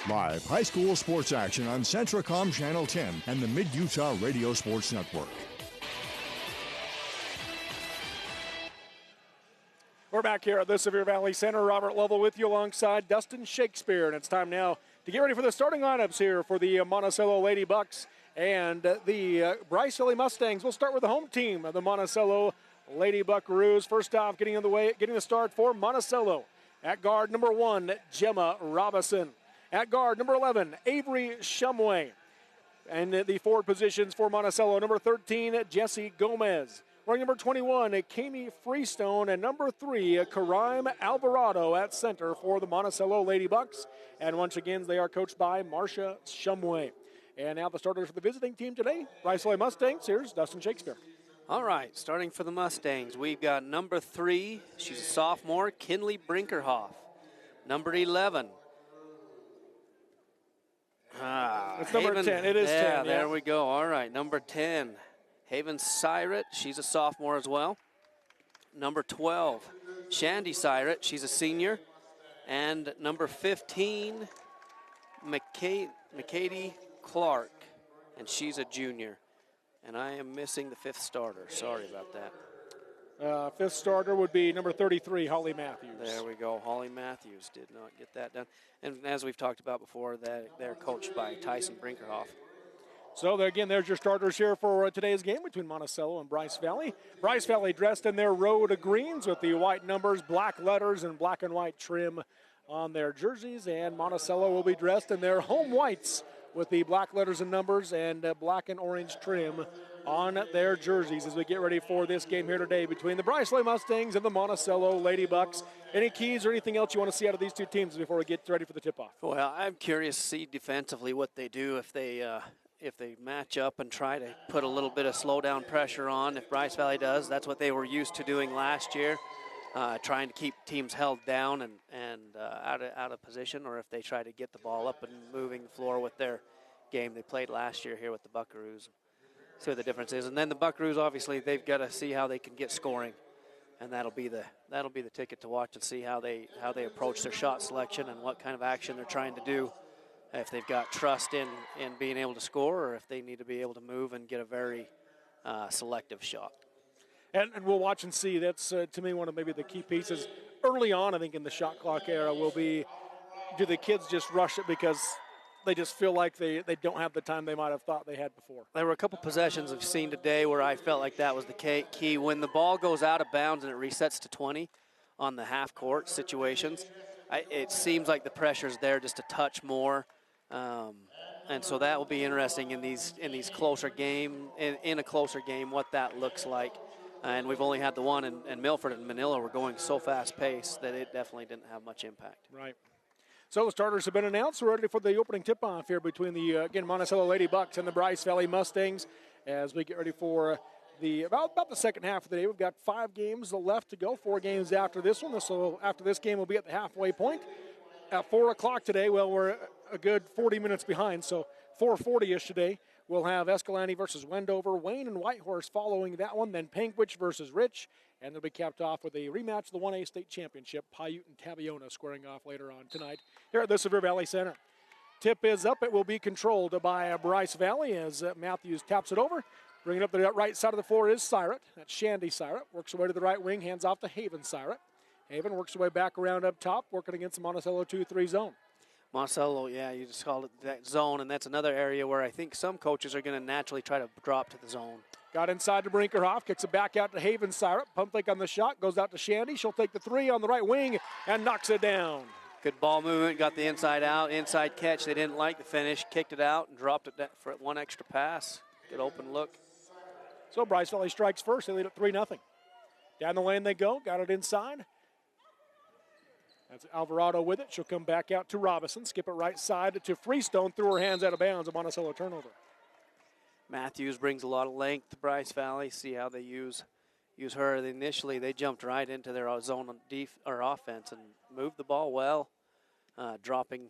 Live high school sports action on Centracom Channel 10 and the Mid-Utah Radio Sports Network. We're back here at the Sevier Valley Center. Robert Lovell with you alongside Dustin Shakespeare. And it's time now to get ready for the starting lineups here for the Monticello Lady Bucks and the Bryce Valley Mustangs. We'll start with the home team of the Monticello Lady Buckaroos. First off, getting the start for Monticello. At guard, number 1, Gemma Robison. At guard, number 11, Avery Shumway. And the forward positions for Monticello, number 13, Jessie Gomez. Running number 21, Kami Freestone. And number 3, Karaim Alvarado at center for the Monticello Lady Bucks. And once again, they are coached by Marcia Shumway. And now the starters for the visiting team today, Bryce Valley Mustangs. Here's Dustin Shakespeare. All right, starting for the Mustangs, we've got number 3, she's a sophomore, Kinley Brinkerhoff. Number 11. It's number 10. It is 10. Yeah, there we go. All right, number 10, Haven Syret. She's a sophomore as well. Number 12, Shandy Syret. She's a senior. And number 15, McKady Clark, and she's a junior. And I am missing the 5th starter. Sorry about that. 5th starter would be number 33, Holly Matthews. There we go. Holly Matthews did not get that done. And as we've talked about before, they're coached by Tyson Brinkerhoff. So, again, there's your starters here for today's game between Monticello and Bryce Valley. Bryce Valley dressed in their road greens with the white numbers, black letters, and black and white trim on their jerseys. And Monticello will be dressed in their home whites with the black letters and numbers and black and orange trim on their jerseys as we get ready for this game here today between the Bryce Valley Mustangs and the Monticello Lady Bucks. Any keys or anything else you want to see out of these two teams before we get ready for the tip-off? Well, I'm curious to see defensively what they do if they match up and try to put a little bit of slow-down pressure on. If Bryce Valley does, that's what they were used to doing last year, trying to keep teams held down and out of position, or if they try to get the ball up and moving the floor with their game they played last year here with the Buckaroos. See what the difference is. And then the Buckaroos, obviously, they've got to see how they can get scoring, and that'll be the ticket to watch and see how they approach their shot selection and what kind of action they're trying to do. If they've got trust in being able to score, or if they need to be able to move and get a very selective shot. And we'll watch and see. That's, to me, one of maybe the key pieces early on, I think, in the shot clock era will be, do the kids just rush it because they just feel like they don't have the time they might have thought they had before? There were a couple possessions I've seen today where I felt like that was the key. When the ball goes out of bounds and it resets to 20 on the half-court situations, it seems like the pressure's there just a touch more. And so that will be interesting in these closer game, in a closer game, what that looks like. And we've only had the one, and Milford and Manila were going so fast-paced that it definitely didn't have much impact. Right. So the starters have been announced. We're ready for the opening tip-off here between the, again, Monticello Lady Bucks and the Bryce Valley Mustangs as we get ready for about the second half of the day. We've got 5 games left to go, 4 games after this one. So after this game, we'll be at the halfway point. At 4 o'clock today, well, we're a good 40 minutes behind, so 4:40-ish today. We'll have Escalante versus Wendover, Wayne and Whitehorse following that one, then Pankwitch versus Rich, and they'll be capped off with a rematch of the 1A state championship, Paiute and Taviona squaring off later on tonight here at the Sevier Valley Center. Tip is up. It will be controlled by Bryce Valley as Matthews taps it over. Bringing up the right side of the floor is Syret. That's Shandy Syret. Works her way to the right wing, hands off to Haven Syret. Haven works her way back around up top, working against the Monticello 2-3 zone. Monticello, yeah, you just called it that zone, and that's another area where I think some coaches are going to naturally try to drop to the zone. Got inside to Brinkerhoff, kicks it back out to Haven Syrup. Pump fake on the shot, goes out to Shandy. She'll take the 3 on the right wing and knocks it down. Good ball movement, got the inside out, inside catch. They didn't like the finish, kicked it out and dropped it for one extra pass. Good open look. So Bryce Valley strikes first. They lead at 3-0. Down the lane they go, got it inside. That's Alvarado with it. She'll come back out to Robinson. Skip it right side to Freestone. Threw her hands out of bounds. A Monticello turnover. Matthews brings a lot of length to Bryce Valley. See how they use her. Initially, they jumped right into their zone offense and moved the ball well, dropping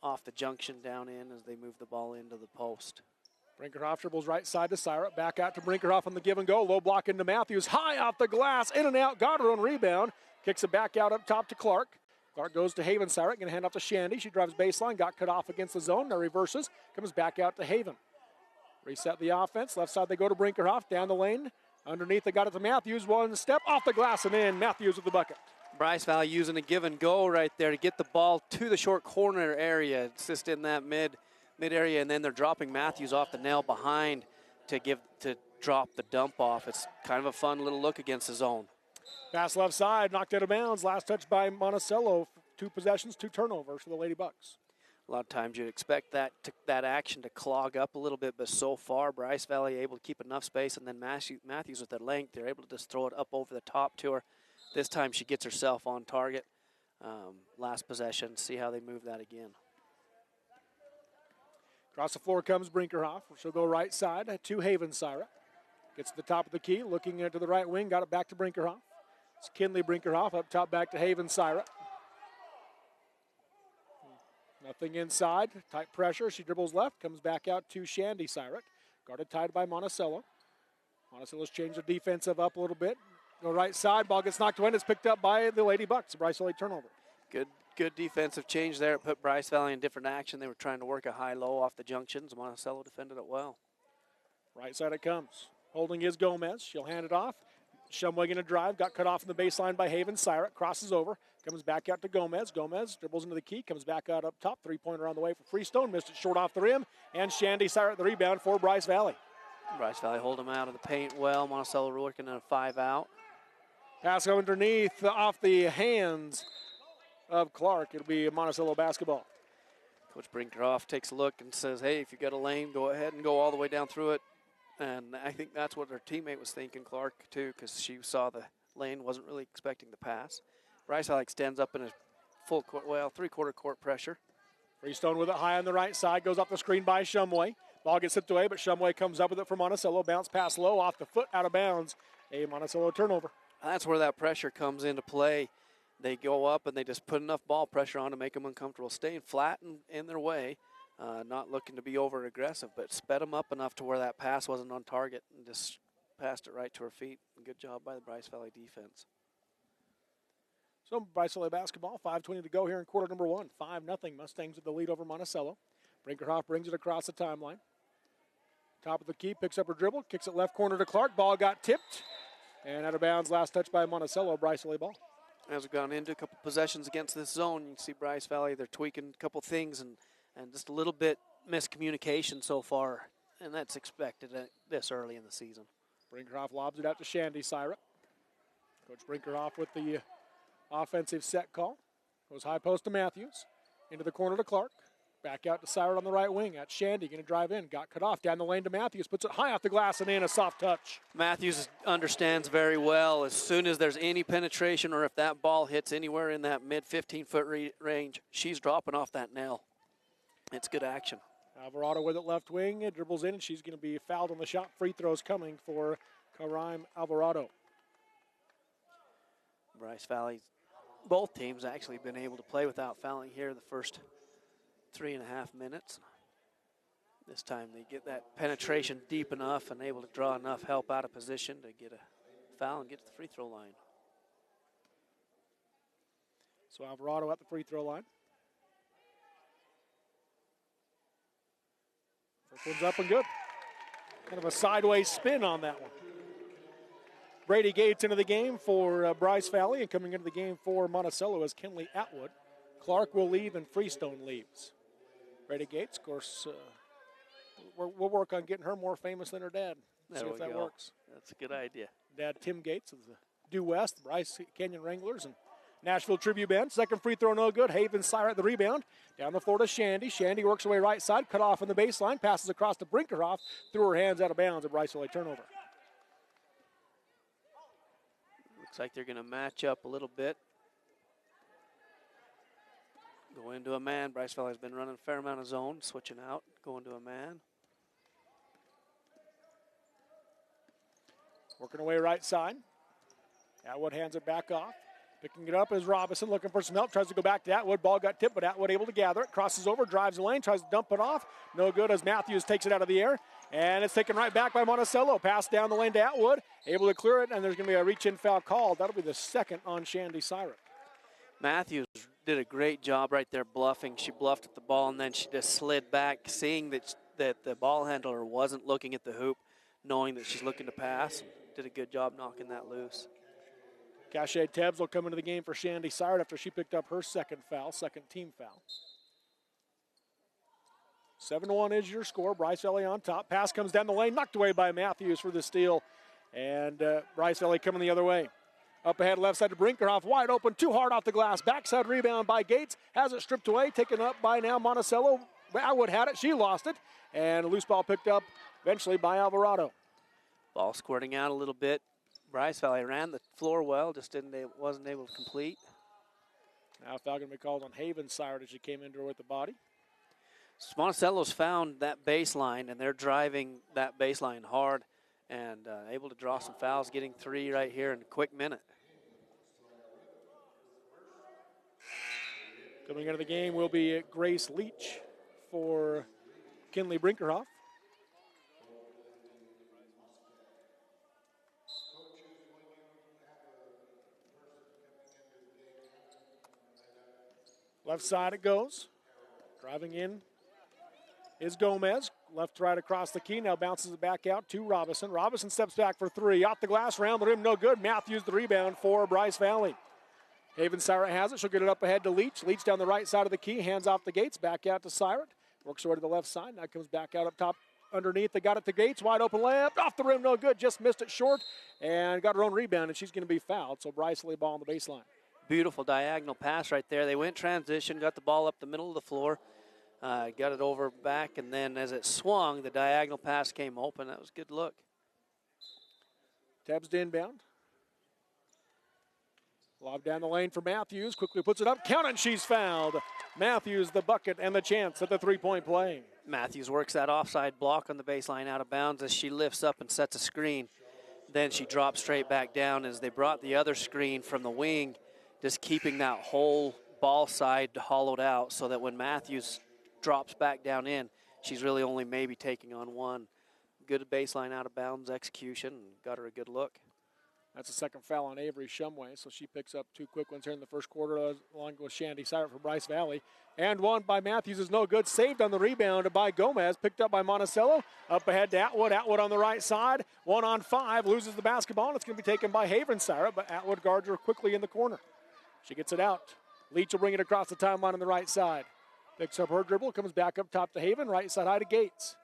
off the junction down in as they move the ball into the post. Brinkerhoff dribbles right side to Syrup. Back out to Brinkerhoff on the give and go. Low block into Matthews. High off the glass. In and out. Got her on rebound. Kicks it back out up top to Clark. Clark goes to Haven Syrett, going to hand off to Shandy. She drives baseline, got cut off against the zone. Now reverses, comes back out to Haven. Reset the offense. Left side they go to Brinkerhoff, down the lane. Underneath they got it to Matthews. One step off the glass and in. Matthews with the bucket. Bryce Valley using a give and go right there to get the ball to the short corner area. It's just in that mid area, and then they're dropping Matthews off the nail behind to drop the dump off. It's kind of a fun little look against the zone. Pass left side, knocked out of bounds. Last touch by Monticello. 2 possessions, 2 turnovers for the Lady Bucks. A lot of times you'd expect that action to clog up a little bit, but so far Bryce Valley able to keep enough space, and then Matthews with that length, they're able to just throw it up over the top to her. This time she gets herself on target. Last possession, see how they move that again. Across the floor comes Brinkerhoff. She'll go right side to Haven Syrett. Gets to the top of the key, looking to the right wing, got it back to Brinkerhoff. It's Kinley Brinkerhoff up top back to Haven Syrett. Nothing inside, tight pressure. She dribbles left, comes back out to Shandy Syrett. Guarded tied by Monticello. Monticello's changed the defensive up a little bit. Go right side, ball gets knocked away, and it's picked up by the Lady Bucks. Bryce Valley turnover. Good defensive change there. It put Bryce Valley in different action. They were trying to work a high-low off the junctions. Monticello defended it well. Right side it comes. Holding is Gomez. She'll hand it off. Shumway going to drive. Got cut off in the baseline by Haven Syrett. Crosses over. Comes back out to Gomez. Gomez dribbles into the key. Comes back out up top. Three-pointer on the way for Freestone. Missed it short off the rim. And Shandy Syrett the rebound for Bryce Valley. Bryce Valley hold them out of the paint well. Monticello working on a 5-out. Pass underneath off the hands of Clark. It'll be Monticello basketball. Coach Brinkerhoff takes a look and says, hey, if you got a lane, go ahead and go all the way down through it. And I think that's what her teammate was thinking, Clark, too, because she saw the lane, wasn't really expecting the pass. Bryce Valley extends up in a full court, well, 3/4 court pressure. Freestone with it high on the right side, goes off the screen by Shumway. Ball gets tipped away, but Shumway comes up with it for Monticello. Bounce pass low, off the foot, out of bounds. A Monticello turnover. That's where that pressure comes into play. They go up and they just put enough ball pressure on to make them uncomfortable, staying flat in their way. Not looking to be over aggressive, but sped them up enough to where that pass wasn't on target and just passed it right to her feet. Good job by the Bryce Valley defense. So Bryce Valley basketball, 5:20 to go here in quarter number 1. 5-0 Mustangs with the lead over Monticello. Brinkerhoff brings it across the timeline. Top of the key, picks up her dribble, kicks it left corner to Clark. Ball got tipped and out of bounds. Last touch by Monticello. Bryce Valley ball. As we've gone into a couple possessions against this zone, you can see Bryce Valley, they're tweaking a couple things and just a little bit miscommunication so far, and that's expected this early in the season. Brinkerhoff lobs it out to Shandy Syrett. Coach Brinkerhoff with the offensive set call. Goes high post to Matthews. Into the corner to Clark. Back out to Syrett on the right wing. At Shandy, going to drive in. Got cut off. Down the lane to Matthews. Puts it high off the glass and in. A soft touch. Matthews understands very well as soon as there's any penetration or if that ball hits anywhere in that mid 15-foot range, she's dropping off that nail. It's good action. Alvarado with it left wing. It dribbles in, and she's going to be fouled on the shot. Free throws coming for Karim Alvarado. Bryce Valley, both teams actually been able to play without fouling here the first 3.5 minutes. This time they get that penetration deep enough and able to draw enough help out of position to get a foul and get to the free throw line. So Alvarado at the free throw line. First one's up and good. Kind of a sideways spin on that one. Brady Gates into the game for Bryce Valley, and coming into the game for Monticello is Kinley Atwood. Clark will leave and Freestone leaves. Brady Gates, of course, we'll work on getting her more famous than her dad. See if that works. That's a good idea. Dad Tim Gates of the Due West, Bryce Canyon Wranglers, and Nashville Tribute Band. Second free throw no good. Haven Syrett the rebound. Down the floor to Shandy. Shandy works her way right side, cut off on the baseline, passes across to Brinkerhoff, threw her hands out of bounds. A Bryce Valley turnover. Looks like they're going to match up a little bit. Go into a man. Bryce Valley's been running a fair amount of zone, switching out, going to a man. Working away right side. Atwood hands it back off. Picking it up is Robinson, looking for some help. Tries to go back to Atwood. Ball got tipped, but Atwood able to gather it. Crosses over, drives the lane, tries to dump it off. No good as Matthews takes it out of the air. And it's taken right back by Monticello. Pass down the lane to Atwood. Able to clear it, and there's going to be a reach-in foul called. That'll be the second on Shandy Syrett. Matthews did a great job right there bluffing. She bluffed at the ball, and then she just slid back, seeing that the ball handler wasn't looking at the hoop, knowing that she's looking to pass. Did a good job knocking that loose. Cachet Tebbs will come into the game for Shandy Sire after she picked up her second team foul. 7-1 is your score. Bryce Valley on top. Pass comes down the lane, knocked away by Matthews for the steal. And Bryce Valley coming the other way. Up ahead, left side to Brinkerhoff, wide open, too hard off the glass. Backside rebound by Gates, has it stripped away, taken up by now Monticello. Atwood had it, she lost it. And a loose ball picked up eventually by Alvarado. Ball squirting out a little bit. Bryce Valley ran the floor well, just wasn't able to complete. Now foul going to be called on Haven Sire as she came into her with the body. Monticello's found that baseline, and they're driving that baseline hard and able to draw some fouls, getting 3 right here in a quick minute. Coming into the game will be Grace Leach for Kinley Brinkerhoff. Left side it goes. Driving in is Gomez. Left to right across the key. Now bounces it back out to Robinson. Robinson steps back for 3. Off the glass, around the rim, no good. Matthews the rebound for Bryce Valley. Haven Siret has it. She'll get it up ahead to Leach. Leach down the right side of the key. Hands off the Gates. Back out to Siret. Works her way to the left side. Now comes back out up top underneath. They got it to Gates. Wide open layup. Off the rim, no good. Just missed it short. And got her own rebound, and she's going to be fouled. So Bryce Valley ball on the baseline. Beautiful diagonal pass right there. They went transition, got the ball up the middle of the floor. Got it over back, and then as it swung, the diagonal pass came open. That was a good look. Tebbs to inbound. Lob down the lane for Matthews. Quickly puts it up. Count it, she's fouled. Matthews, the bucket, and the chance at the three-point play. Matthews works that offside block on the baseline out of bounds as she lifts up and sets a screen. Then she drops straight back down as they brought the other screen from the wing, just keeping that whole ball side hollowed out so that when Matthews drops back down in, she's really only maybe taking on one. Good baseline out of bounds execution, and got her a good look. That's a second foul on Avery Shumway, so she picks up 2 quick ones here in the first quarter, along with Shandy Siret for Bryce Valley. And one by Matthews is no good. Saved on the rebound by Gomez, picked up by Monticello. Up ahead to Atwood. Atwood on the right side. 1-on-5, loses the basketball, and it's going to be taken by Haven Siret, but Atwood guards her quickly in the corner. She gets it out. Leach will bring it across the timeline on the right side. Picks up her dribble, comes back up top to Haven, right side high to Gates.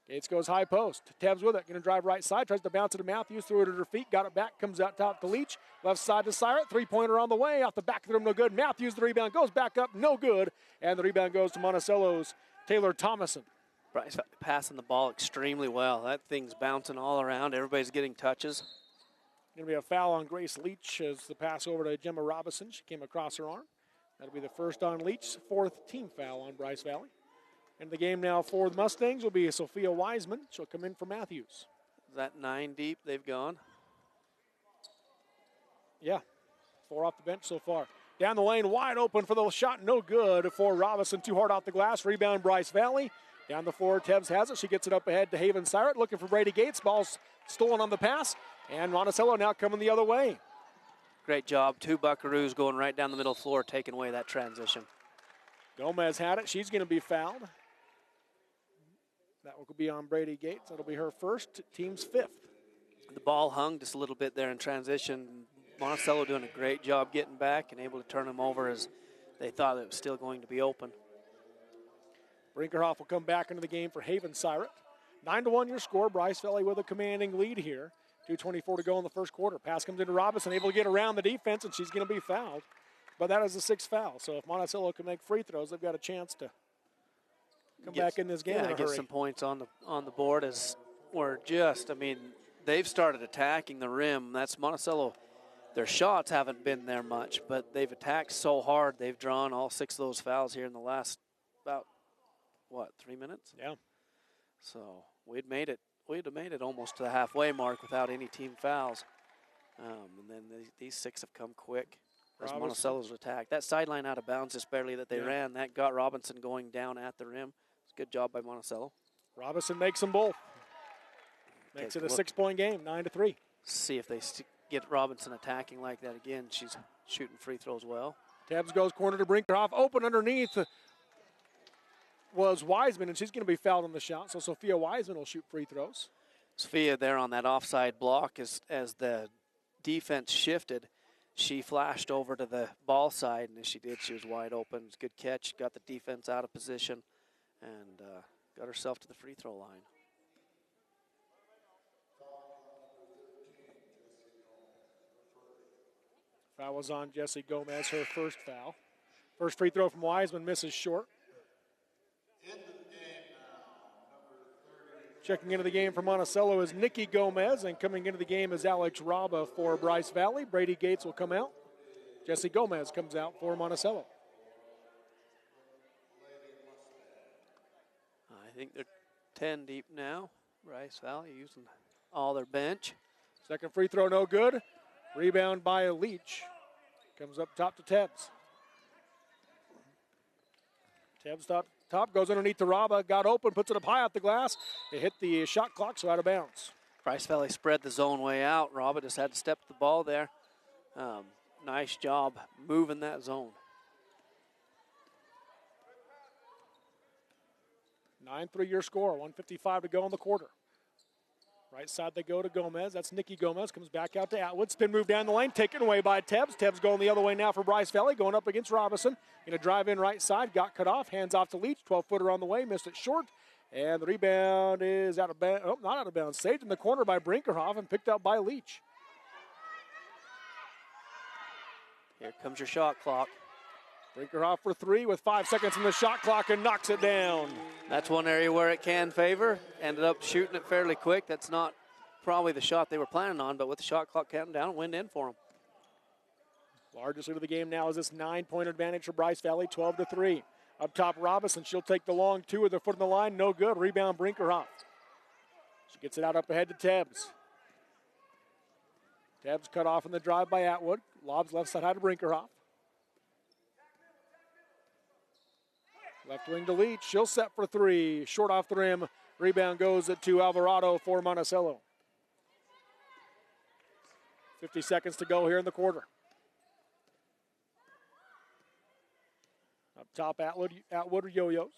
Gates goes high post. Tebbs with it, going to drive right side, tries to bounce it to Matthews, threw it at her feet, got it back, comes out top to Leach. Left side to Siret, three-pointer on the way, off the back of the rim, no good. Matthews, the rebound, goes back up, no good. And the rebound goes to Monticello's Taylor Thomason. Bryce passing the ball extremely well. That thing's bouncing all around. Everybody's getting touches. Going to be a foul on Grace Leach as the pass over to Gemma Robinson. She came across her arm. That'll be the first on Leach, 4th team foul on Bryce Valley. And the game now for the Mustangs will be Sophia Wiseman. She'll come in for Matthews. Is that 9 deep they've gone? Yeah, 4 off the bench so far. Down the lane, wide open for the shot, no good for Robinson. Too hard off the glass, rebound Bryce Valley. Down the floor, Tebbs has it. She gets it up ahead to Haven Siret, looking for Brady Gates. Ball's stolen on the pass, and Monticello now coming the other way. Great job. 2 Buckaroos going right down the middle floor, taking away that transition. Gomez had it. She's going to be fouled. That will be on Brady Gates. That'll be her first, team's 5th. The ball hung just a little bit there in transition. Monticello doing a great job getting back and able to turn them over as they thought it was still going to be open. Brinkerhoff will come back into the game for Haven Siret. 9-1 your score. Bryce Valley with a commanding lead here. 2:24 to go in the first quarter. Pass comes into Robinson, able to get around the defense, and she's going to be fouled. But that is the 6th foul. So if Monticello can make free throws, they've got a chance to come back in this game in a hurry. Get some points on the board as we're just, they've started attacking the rim. That's Monticello. Their shots haven't been there much, but they've attacked so hard. They've drawn all 6 of those fouls here in the last about, 3 minutes? Yeah. So we'd have made it almost to the halfway mark without any team fouls. And then these 6 have come quick as Monticello's attacked. That sideline out of bounds just barely that they ran, that got Robinson going down at the rim. It's a good job by Monticello. Robinson makes them both. Makes it a 6-point game, 9-3. See if they get Robinson attacking like that again. She's shooting free throws well. Tebbs goes corner to Brinkerhoff. Open underneath was Wiseman, and she's going to be fouled on the shot. So Sophia Wiseman will shoot free throws. Sophia there on that offside block as the defense shifted. She flashed over to the ball side, and as she did, she was wide open. It was a good catch. Got the defense out of position and got herself to the free throw line. Foul was on Jessie Gomez, her first foul. First free throw from Wiseman misses short. Checking into the game for Monticello is Nikki Gomez, and coming into the game is Alex Raba for Bryce Valley. Brady Gates will come out. Jessie Gomez comes out for Monticello. I think they're 10 deep now. Bryce Valley using all their bench. Second free throw, no good. Rebound by Leach. Comes up top to Tebbs. Tebbs top goes underneath to Raba. Got open, puts it up high off the glass. It hit the shot clock, so out of bounds. Bryce Valley spread the zone way out. Raba just had to step the ball there. Nice job moving that zone. 9-3 your score, 1:55 to go in the quarter. Right side they go to Gomez. That's Nikki Gomez. Comes back out to Atwood. Spin move down the lane. Taken away by Tebbs. Tebbs going the other way now for Bryce Valley. Going up against Robinson. Going to drive in right side. Got cut off. Hands off to Leach. 12-footer on the way. Missed it short. And the rebound is out of bounds. Oh, not out of bounds. Saved in the corner by Brinkerhoff and picked up by Leach. Here comes your shot clock. Brinkerhoff for three with 5 seconds in the shot clock and knocks it down. That's one area where it can favor. Ended up shooting it fairly quick. That's not probably the shot they were planning on, but with the shot clock counting down, it went in for them. Largest lead of the game now is this 9-point advantage for Bryce Valley, 12-3. Up top, Robinson. She'll take the long two with her foot in the line. No good. Rebound, Brinkerhoff. She gets it out up ahead to Tebbs. Tebbs cut off in the drive by Atwood. Lobs left side high to Brinkerhoff. Left wing to Leach. She'll set for three. Short off the rim. Rebound goes to Alvarado for Monticello. 50 seconds to go here in the quarter. Up top, Atwood yo-yos.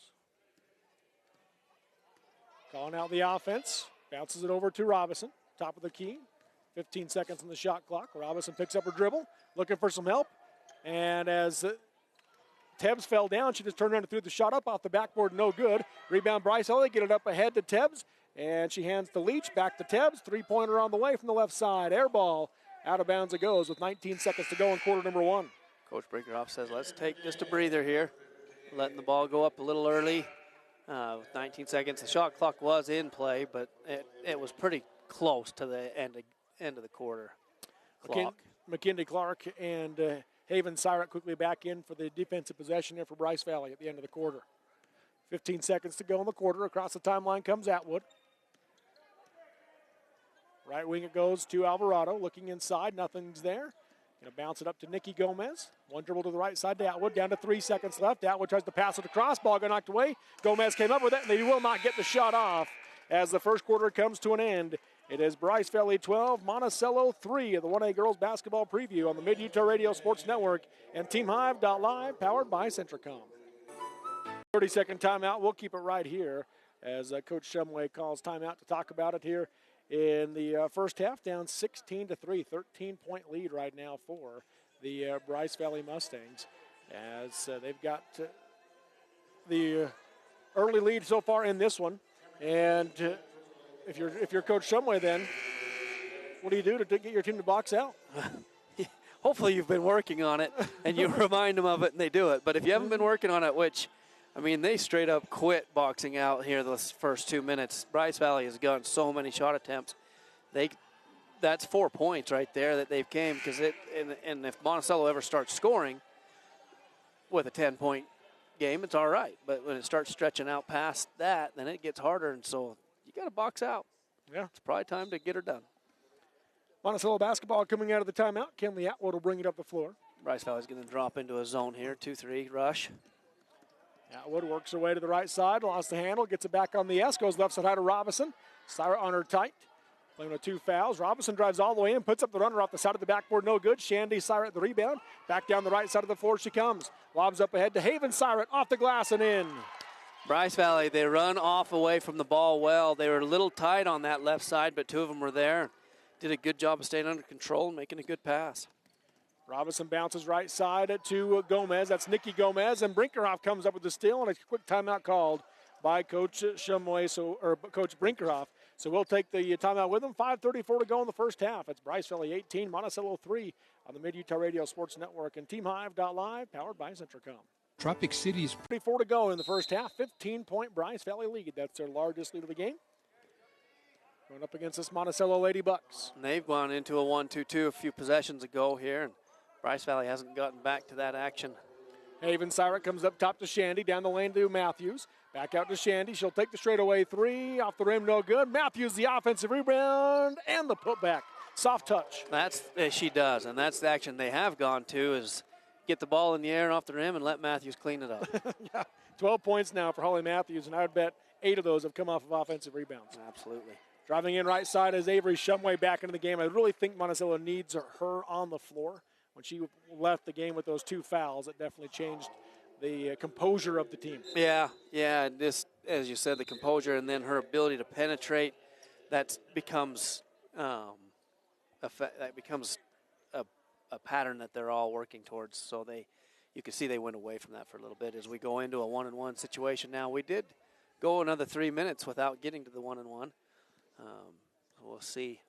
Calling out the offense. Bounces it over to Robinson. Top of the key. 15 seconds on the shot clock. Robinson picks up her dribble. Looking for some help. And as Tebbs fell down, she just turned around and threw the shot up off the backboard. No good. Rebound Bryce Valley. Get it up ahead to Tebbs. And she hands to Leach. Back to Tebbs. Three-pointer on the way from the left side. Air ball. Out of bounds it goes with 19 seconds to go in quarter number one. Coach Brinkerhoff says, let's take just a breather here. Letting the ball go up a little early. With 19 seconds, the shot clock was in play, but it was pretty close to the end of the quarter clock. McKinley Clark and Haven Syrat quickly back in for the defensive possession there for Bryce Valley at the end of the quarter. 15 seconds to go in the quarter. Across the timeline comes Atwood. Right wing it goes to Alvarado. Looking inside, nothing's there. Going to bounce it up to Nikki Gomez. One dribble to the right side to Atwood. Down to 3 seconds left. Atwood tries to pass it across. Ball got knocked away. Gomez came up with it, and they will not get the shot off as the first quarter comes to an end. It is Bryce Valley 12, Monticello 3 of the 1A Girls Basketball Preview on the Mid-Utah Radio Sports Network and TeamHive.live, powered by Centricom. 30-second timeout. We'll keep it right here as Coach Shumway calls timeout to talk about it here in the first half. Down 16-3, 13-point lead right now for the Bryce Valley Mustangs as they've got the early lead so far in this one. And if you're Coach Shumway, then what do you do to get your team to box out? Hopefully you've been working on it and you remind them of it and they do it. But if you haven't been working on it, which, I mean, they straight up quit boxing out here those first 2 minutes. Bryce Valley has gotten so many shot attempts. That's 4 points right there that they've came because and if Monticello ever starts scoring with a 10-point game, it's all right. But when it starts stretching out past that, then it gets harder. And so you got to box out. Yeah. It's probably time to get her done. Monticello basketball coming out of the timeout. Kinley Atwood will bring it up the floor. Bryce Valley's going to drop into a zone here, 2-3 rush. Atwood works her way to the right side, lost the handle, gets it back on the S, goes left side high to Robinson. Syra on her tight. Playing with 2 fouls. Robinson drives all the way in, puts up the runner off the side of the backboard, no good. Shandy Syrett the rebound. Back down the right side of the floor she comes. Lobs up ahead to Haven Syrett, off the glass and in. Bryce Valley, they run off away from the ball well. They were a little tight on that left side, but 2 of them were there. Did a good job of staying under control and making a good pass. Robinson bounces right side to Gomez. That's Nikki Gomez, and Brinkerhoff comes up with the steal, and a quick timeout called by Coach Coach Brinkerhoff. So we'll take the timeout with him. 5:34 to go in the first half. It's Bryce Valley 18, Monticello 3 on the Mid-Utah Radio Sports Network and TeamHive.live, powered by Centracom. Tropic City's 34 to go in the first half. 15-point Bryce Valley lead. That's their largest lead of the game. Going up against this Monticello Lady Bucks. And they've gone into a 1-2-2 a few possessions ago here, and Bryce Valley hasn't gotten back to that action. Haven Syrett comes up top to Shandy, down the lane to Matthews. Back out to Shandy. She'll take the straightaway 3. Off the rim, no good. Matthews, the offensive rebound, and the putback. Soft touch. That's she does, and that's the action they have gone to, is get the ball in the air off the rim and let Matthews clean it up. Yeah, 12 points now for Holly Matthews, and I would bet 8 of those have come off of offensive rebounds. Absolutely. Driving in right side is Avery Shumway back into the game. I really think Monticello needs her on the floor. When she left the game with those 2 fouls, it definitely changed the composure of the team. Yeah, this, as you said, the composure and then her ability to penetrate, that becomes a pattern that they're all working towards. So you can see they went away from that for a little bit as we go into a 1-on-1 situation. Now, we did go another 3 minutes without getting to the 1-on-1. We'll see.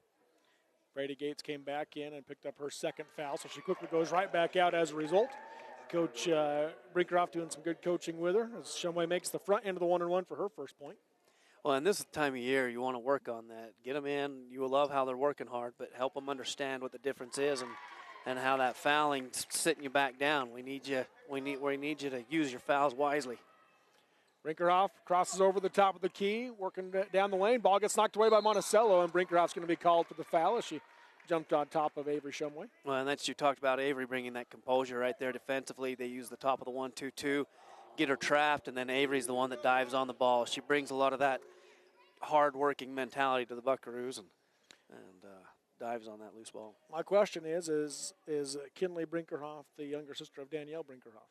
Brady Gates came back in and picked up her second foul, so she quickly goes right back out as a result. Coach Brinkerhoff doing some good coaching with her as Shumway makes the front end of the 1-on-1 for her first point. Well, and this time of year, you want to work on that. Get them in. You will love how they're working hard, but help them understand what the difference is and how that fouling's sitting you back down. We need you to use your fouls wisely. Brinkerhoff crosses over the top of the key, working down the lane. Ball gets knocked away by Monticello, and Brinkerhoff's going to be called for the foul as she jumped on top of Avery Shumway. Well, and that's, you talked about Avery bringing that composure right there defensively. They use the top of the 1-2-2, get her trapped, and then Avery's the one that dives on the ball. She brings a lot of that hard-working mentality to the Buckaroos and dives on that loose ball. My question is Kinley Brinkerhoff the younger sister of Danielle Brinkerhoff?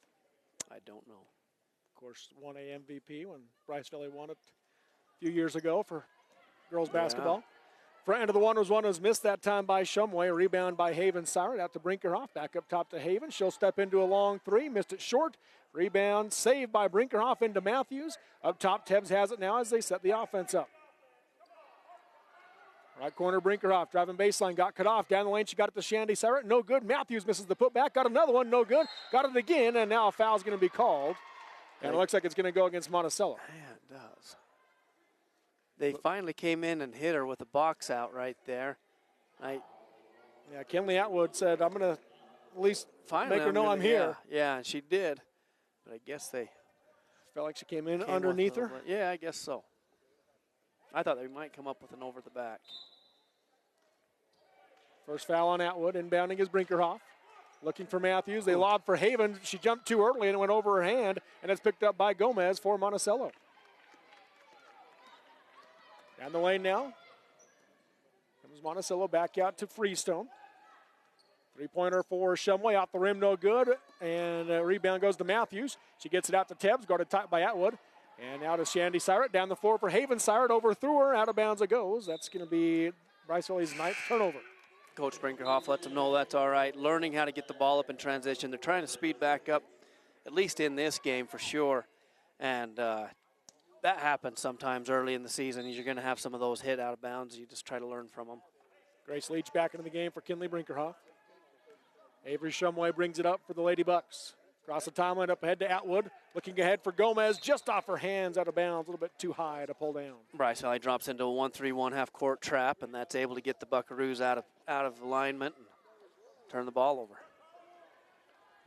I don't know. Of course, won a MVP when Bryce Valley won it a few years ago for girls basketball. Front end of the one was missed that time by Shumway. A rebound by Haven Syrett out to Brinkerhoff. Back up top to Haven. She'll step into a long 3. Missed it short. Rebound saved by Brinkerhoff into Matthews. Up top, Tebbs has it now as they set the offense up. Right corner, Brinkerhoff driving baseline. Got cut off. Down the lane, she got it to Shandy Syrett. No good. Matthews misses the putback. Got another one. No good. Got it again, and now a foul's going to be called. And it looks like it's going to go against Monticello. Yeah, it does. They finally came in and hit her with a box out right there. Yeah, Kinley Atwood said, I'm going to at least make her know I'm here. Yeah, and she did. But I guess they felt like she came in underneath her. Yeah, I guess so. I thought they might come up with an over the back. First foul on Atwood. Inbounding is Brinkerhoff. Looking for Matthews. They lob for Haven. She jumped too early and it went over her hand, and it's picked up by Gomez for Monticello. Down the lane now. Comes Monticello back out to Freestone. 3-pointer for Shumway. Off the rim, no good. And a rebound goes to Matthews. She gets it out to Tebbs, guarded tight by Atwood. And now to Shandy Syrett. Down the floor for Haven Syrett. Overthrew her. Out of bounds it goes. That's going to be Bryce Valley's 9th turnover. Coach Brinkerhoff lets them know that's all right. Learning how to get the ball up in transition. They're trying to speed back up, at least in this game for sure. And that happens sometimes early in the season. You're going to have some of those hit out of bounds. You just try to learn from them. Grace Leach back into the game for Kinley Brinkerhoff. Avery Shumway brings it up for the Lady Bucks. Across the timeline, up ahead to Atwood. Looking ahead for Gomez, just off her hands, out of bounds, a little bit too high to pull down. Bryce Valley drops into a 1-3-1 half-court trap, and that's able to get the Buckaroos out of alignment and turn the ball over.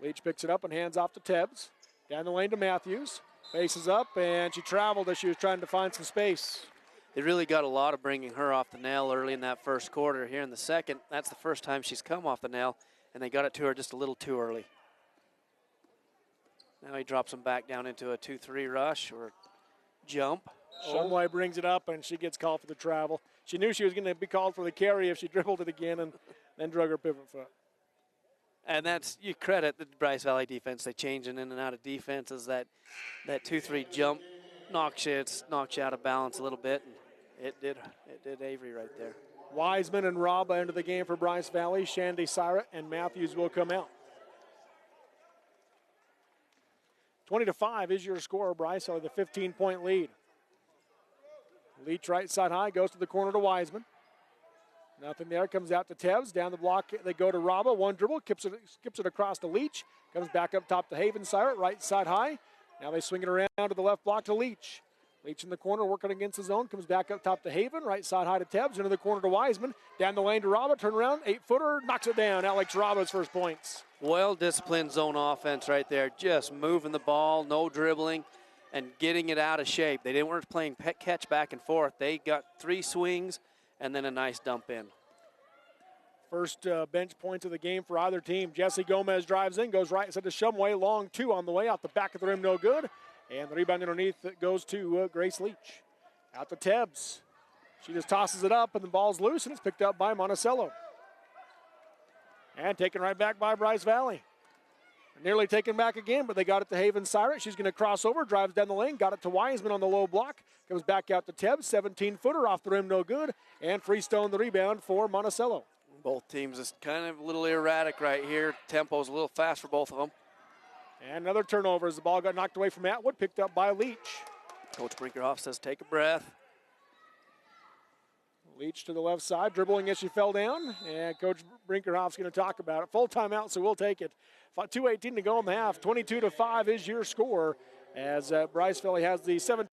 Leach picks it up and hands off to Tebbs. Down the lane to Matthews. Faces up, and she traveled as she was trying to find some space. They really got a lot of bringing her off the nail early in that first quarter. Here in the second, that's the first time she's come off the nail, and they got it to her just a little too early. Now he drops them back down into a 2-3 rush or jump. Shumway brings it up, and she gets called for the travel. She knew she was going to be called for the carry if she dribbled it again and then drug her pivot foot. And that's, you credit the Bryce Valley defense. They change in and out of defenses. That 2-3 jump knocks you out of balance a little bit. And it did Avery right there. Wiseman and Raba into the game for Bryce Valley. Shandy Syrat and Matthews will come out. 20-5 is your score. Bryce Valley, the 15-point lead. Leach right side high, goes to the corner to Wiseman. Nothing there, comes out to Tevz. Down the block, they go to Raba. One dribble, skips it across to Leach. Comes back up top to Haven Syrat, right side high. Now they swing it around to the left block to Leach. Leach in the corner, working against his own. Comes back up top to Haven, right side high to Tevz. Into the corner to Wiseman. Down the lane to Raba, turn around, 8-footer, knocks it down. Alex Raba's first points. Well-disciplined zone offense right there. Just moving the ball, no dribbling, and getting it out of shape. They weren't playing catch back and forth. They got 3 swings and then a nice dump in. First bench points of the game for either team. Jesse Gomez drives in, goes right side to Shumway. Long 2 on the way, out the back of the rim, no good. And the rebound underneath goes to Grace Leach. Out to Tebs. She just tosses it up, and the ball's loose, and it's picked up by Monticello. And taken right back by Bryce Valley. Nearly taken back again, but they got it to Haven Syrat. She's going to cross over, drives down the lane, got it to Wiseman on the low block. Comes back out to Tebs, 17-footer off the rim, no good. And Freestone the rebound for Monticello. Both teams is kind of a little erratic right here. Tempo's a little fast for both of them. And another turnover as the ball got knocked away from Atwood, picked up by Leach. Coach Brinkerhoff says take a breath. Leach to the left side, dribbling as she fell down. And Coach Brinkerhoff's going to talk about it. Full timeout, so we'll take it. 2:18 to go in the half. 22-5 is your score as Bryce Valley has the 7.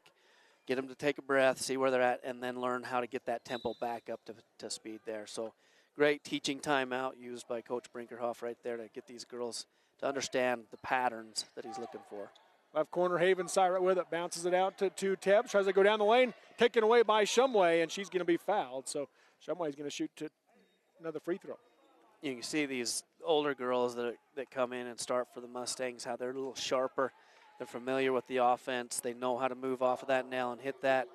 Get them to take a breath, see where they're at, and then learn how to get that tempo back up to speed there. So great teaching timeout used by Coach Brinkerhoff right there to get these girls to understand the patterns that he's looking for. Left corner, Haven Syrat with it, bounces it out to Tebs, tries to go down the lane, taken away by Shumway, and she's going to be fouled. So Shumway's going to shoot to another free throw. You can see these older girls that come in and start for the Mustangs, how they're a little sharper. They're familiar with the offense. They know how to move off of that nail and hit that.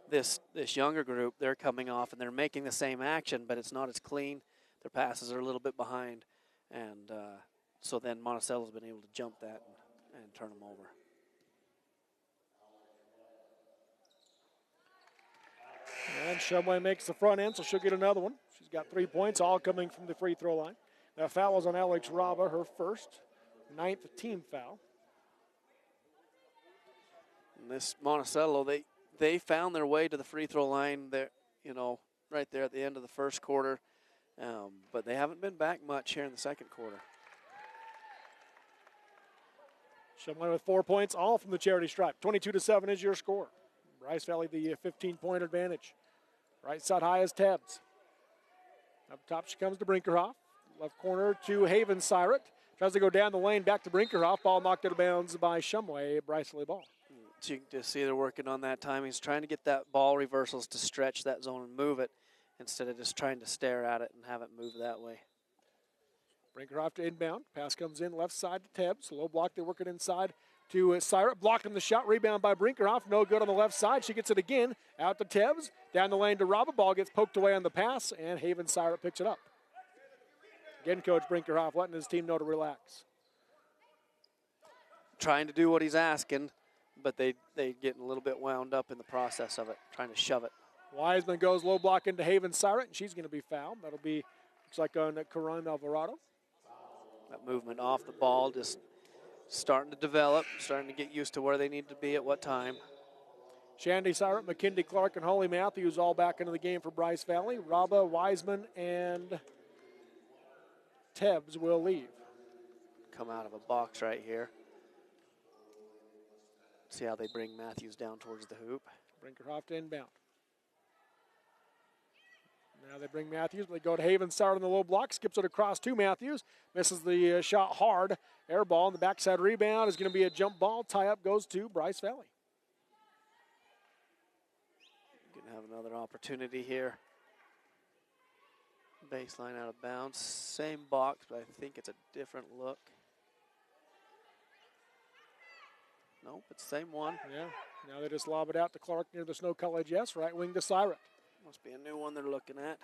This younger group, they're coming off and they're making the same action, but it's not as clean. Their passes are a little bit behind. And so then Monticello's been able to jump that and turn them over. And Shumway makes the front end, so she'll get another one. She's got 3 points, all coming from the free throw line. That foul was on Alex Raba, her first, 9th team foul. And this Monticello, they found their way to the free throw line there, right there at the end of the first quarter. But they haven't been back much here in the second quarter. Shumway with 4 points, all from the charity stripe. 22-7 is your score. Bryce Valley the 15-point advantage. Right side high is Tebs. Up top she comes to Brinkerhoff. Left corner to Haven Syrat. Tries to go down the lane back to Brinkerhoff. Ball knocked out of bounds by Shumway. Bryce Valley ball. So you can just see they're working on that time. He's trying to get that ball reversals to stretch that zone and move it instead of just trying to stare at it and have it move that way. Brinkerhoff to inbound. Pass comes in left side to Tebs. Low block, they work it inside to Syrat. Blocking the shot. Rebound by Brinkerhoff. No good on the left side. She gets it again. Out to Tebs. Down the lane to Raba. Ball gets poked away on the pass, and Haven Syrat picks it up. Again, Coach Brinkerhoff letting his team know to relax. Trying to do what he's asking, but they getting a little bit wound up in the process of it, trying to shove it. Wiseman goes low block into Haven Syrat, and she's going to be fouled. That'll be, looks like on Karan Alvarado. That movement off the ball just starting to develop, starting to get used to where they need to be at what time. Shandy Syrat, McKindy Clark, and Holly Matthews all back into the game for Bryce Valley. Raba, Wiseman, and Tebs will leave. Come out of a box right here. See how they bring Matthews down towards the hoop. Brinkerhoff to inbound. Now they bring Matthews, but they go to Haven Syrat on the low block. Skips it across to Matthews. Misses the shot hard. Air ball, and the backside rebound is going to be a jump ball. Tie-up goes to Bryce Valley. Going to have another opportunity here. Baseline out of bounds. Same box, but I think it's a different look. Nope, it's the same one. Yeah, now they just lob it out to Clark near the snow college. Yes, right wing to Syrat. Must be a new one they're looking at.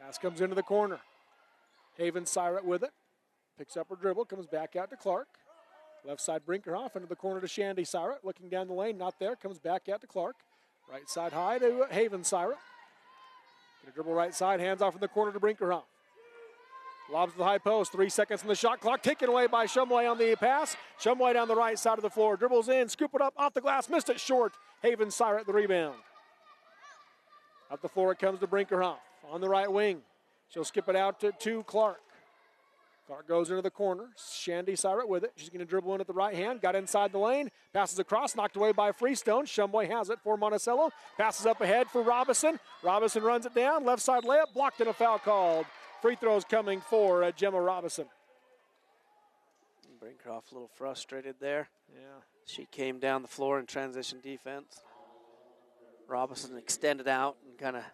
Pass comes into the corner. Haven Syrett with it. Picks up her dribble, comes back out to Clark. Left side Brinkerhoff into the corner to Shandy Syrett. Looking down the lane, not there. Comes back out to Clark. Right side high to Haven Syrett. Get a dribble right side, hands off in the corner to Brinkerhoff. Lobs to the high post, 3 seconds on the shot clock. Taken away by Shumway on the pass. Shumway down the right side of the floor. Dribbles in, scoop it up off the glass, missed it short. Haven Syrett the rebound. Up the floor it comes to Brinkerhoff on the right wing. She'll skip it out to Clark. Clark goes into the corner. Shandy Syrett with it. She's going to dribble in at the right hand. Got inside the lane. Passes across. Knocked away by Freestone. Shumway has it for Monticello. Passes up ahead for Robinson. Robinson runs it down. Left side layup. Blocked and a foul called. Free throws coming for Gemma Robinson. Brinkhoff a little frustrated there. Yeah. She came down the floor in transition defense. Robinson extended out and kind of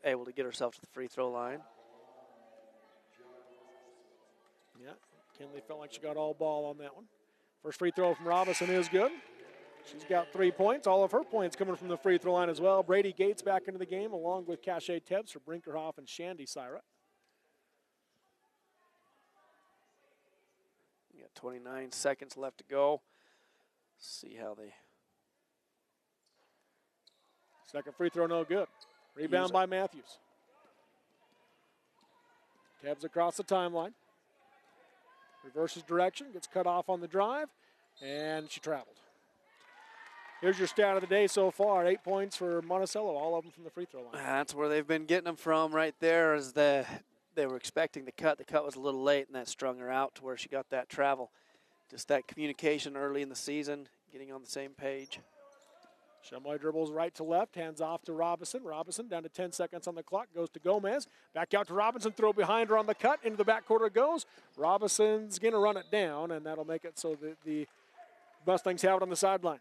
able to get herself to the free throw line. Yeah, Kinley felt like she got all ball on that one. First free throw from Robinson is good. She's got 3 points. All of her points coming from the free throw line as well. Brady Gates back into the game along with Cachet Tebbs for Brinkerhoff and Shandy Syrett. You got 29 seconds left to go. See how they... Second free throw, no good. Rebound by Matthews. Tebbs across the timeline. Reverses direction, gets cut off on the drive, and she traveled. Here's your stat of the day so far. 8 points for Monticello, all of them from the free throw line. That's where they've been getting them from right there. Is they were expecting the cut. The cut was a little late, and that strung her out to where she got that travel. Just that communication early in the season, getting on the same page. Shumway dribbles right to left, hands off to Robinson. Robinson down to 10 seconds on the clock, goes to Gomez. Back out to Robinson, throw behind her on the cut, into the backcourt it goes. Robinson's going to run it down, and that'll make it so that the Mustangs have it on the sideline,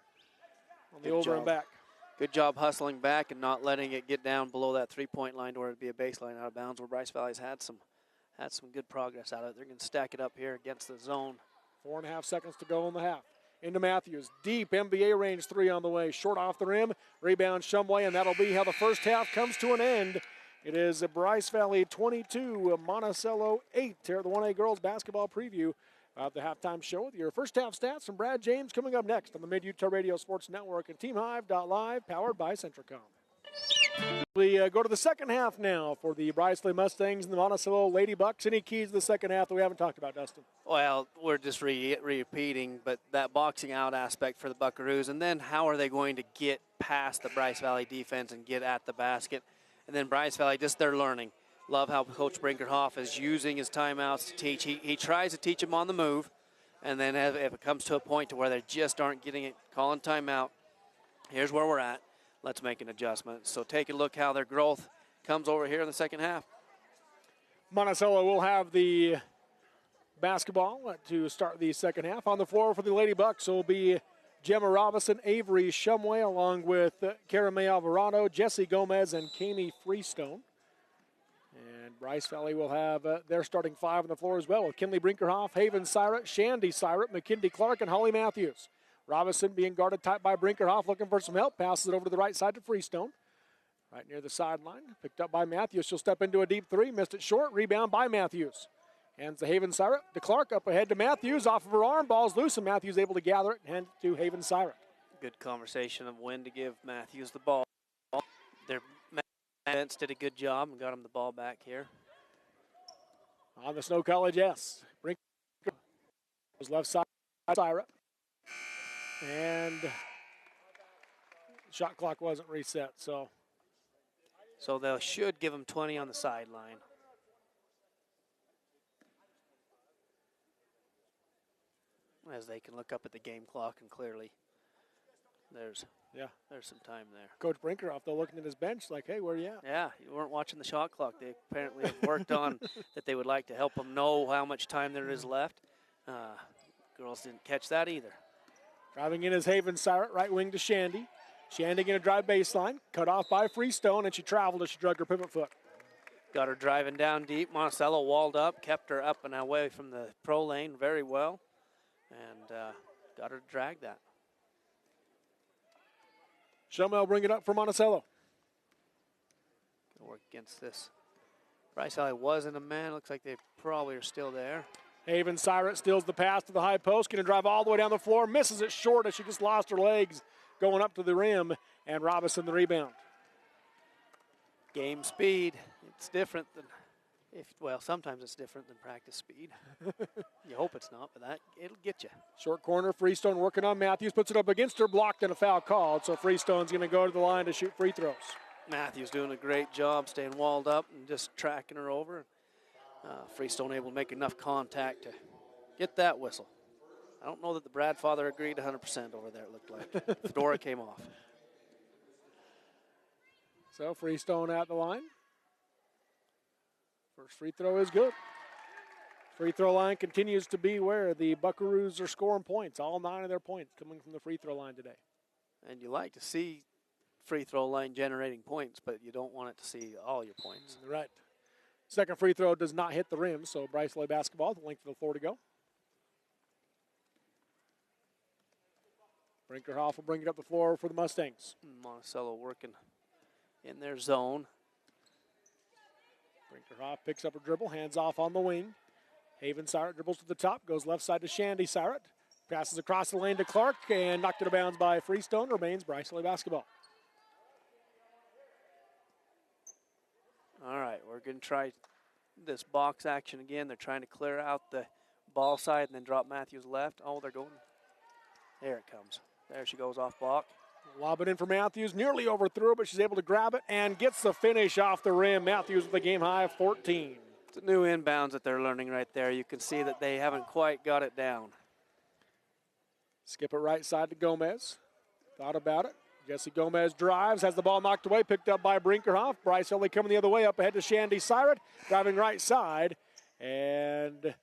on the over and back. Good job hustling back and not letting it get down below that three-point line to where it'd be a baseline out of bounds, where Bryce Valley's had some good progress out of it. They're going to stack it up here against the zone. 4.5 seconds to go in the half. Into Matthews. Deep NBA range three on the way. Short off the rim. Rebound Shumway, and that'll be how the first half comes to an end. It is a Bryce Valley 22, Monticello 8 here at the 1A Girls Basketball Preview of the halftime show with your first half stats from Brad James coming up next on the Mid-Utah Radio Sports Network and TeamHive.live, powered by Centricom. We go to the second half now for the Bryce Valley Mustangs and the Monticello Lady Bucks. Any keys to the second half that we haven't talked about, Dustin? Well, we're just repeating, but that boxing out aspect for the Buckaroos, and then how are they going to get past the Bryce Valley defense and get at the basket? And then Bryce Valley, just they're learning. Love how Coach Brinkerhoff is using his timeouts to teach. He tries to teach them on the move, and then if it comes to a point to where they just aren't getting it, calling timeout, here's where we're at. Let's make an adjustment. So take a look how their growth comes over here in the second half. Monticello will have the basketball to start the second half. On the floor for the Lady Bucks will be Gemma Robinson, Avery Shumway, along with Cara May Alvarado, Jessie Gomez, and Kami Freestone. And Bryce Valley will have their starting five on the floor as well, with Kinley Brinkerhoff, Haven Syrett, Shandy Syrett, McKindy Clark, and Holly Matthews. Robinson being guarded tight by Brinkerhoff, looking for some help. Passes it over to the right side to Freestone. Right near the sideline. Picked up by Matthews. She'll step into a deep three. Missed it short. Rebound by Matthews. Hands to Haven Syrett. To Clark, up ahead to Matthews. Off of her arm. Ball's loose, and Matthews able to gather it and hand it to Haven Syrett. Good conversation of when to give Matthews the ball. Their defense did a good job and got him the ball back here. On the Snow College S. Brinkerhoff was left side Syrett. And shot clock wasn't reset, so they should give him 20 on the sideline. As they can look up at the game clock, and clearly there's some time there. Coach Brinkerhoff, though, looking at his bench like, hey, where are you at? Yeah, you weren't watching the shot clock. They apparently have worked on that. They would like to help them know how much time there is left. Girls didn't catch that either. Driving in is Haven Syrett, right wing to Shandy. Shandy going to drive baseline, cut off by Freestone, and she traveled as she drug her pivot foot. Got her driving down deep. Monticello walled up, kept her up and away from the pro lane very well, and got her to drag that. Shumway will bring it up for Monticello. Gonna work against this. Bryce Valley was in a man. Looks like they probably are still there. Haven Siret steals the pass to the high post. Going to drive all the way down the floor. Misses it short as she just lost her legs going up to the rim. And Robinson the rebound. Game speed. It's different than, sometimes it's different than practice speed. You hope it's not, but it'll get you. Short corner, Freestone working on Matthews. Puts it up against her, blocked and a foul called. So Freestone's going to go to the line to shoot free throws. Matthews doing a great job staying walled up and just tracking her over. Freestone able to make enough contact to get that whistle. I don't know that the Bradfather agreed 100% over there, it looked like. Fedora came off. So Freestone at the line. First free throw is good. Free throw line continues to be where the Buckaroos are scoring points. All 9 of their points coming from the free throw line today. And you like to see free throw line generating points, but you don't want it to see all your points. Right. Second free throw does not hit the rim, so Bryce Valley basketball, the length of the floor to go. Brinkerhoff will bring it up the floor for the Mustangs. Monticello working in their zone. Brinkerhoff picks up a dribble, hands off on the wing. Haven Siret dribbles to the top, goes left side to Shandy Siret. Passes across the lane to Clark and knocked it out of bounds by Freestone. Remains Bryce Valley basketball. All right, we're going to try this box action again. They're trying to clear out the ball side and then drop Matthews left. Oh, they're going. There it comes. There she goes off block. Lob it in for Matthews. Nearly overthrew it, but she's able to grab it and gets the finish off the rim. Matthews with a game high of 14. It's a new inbounds that they're learning right there. You can see that they haven't quite got it down. Skip it right side to Gomez. Thought about it. Jesse Gomez drives, has the ball knocked away, picked up by Brinkerhoff. Bryce Valley coming the other way, up ahead to Shandy Siret, driving right side, and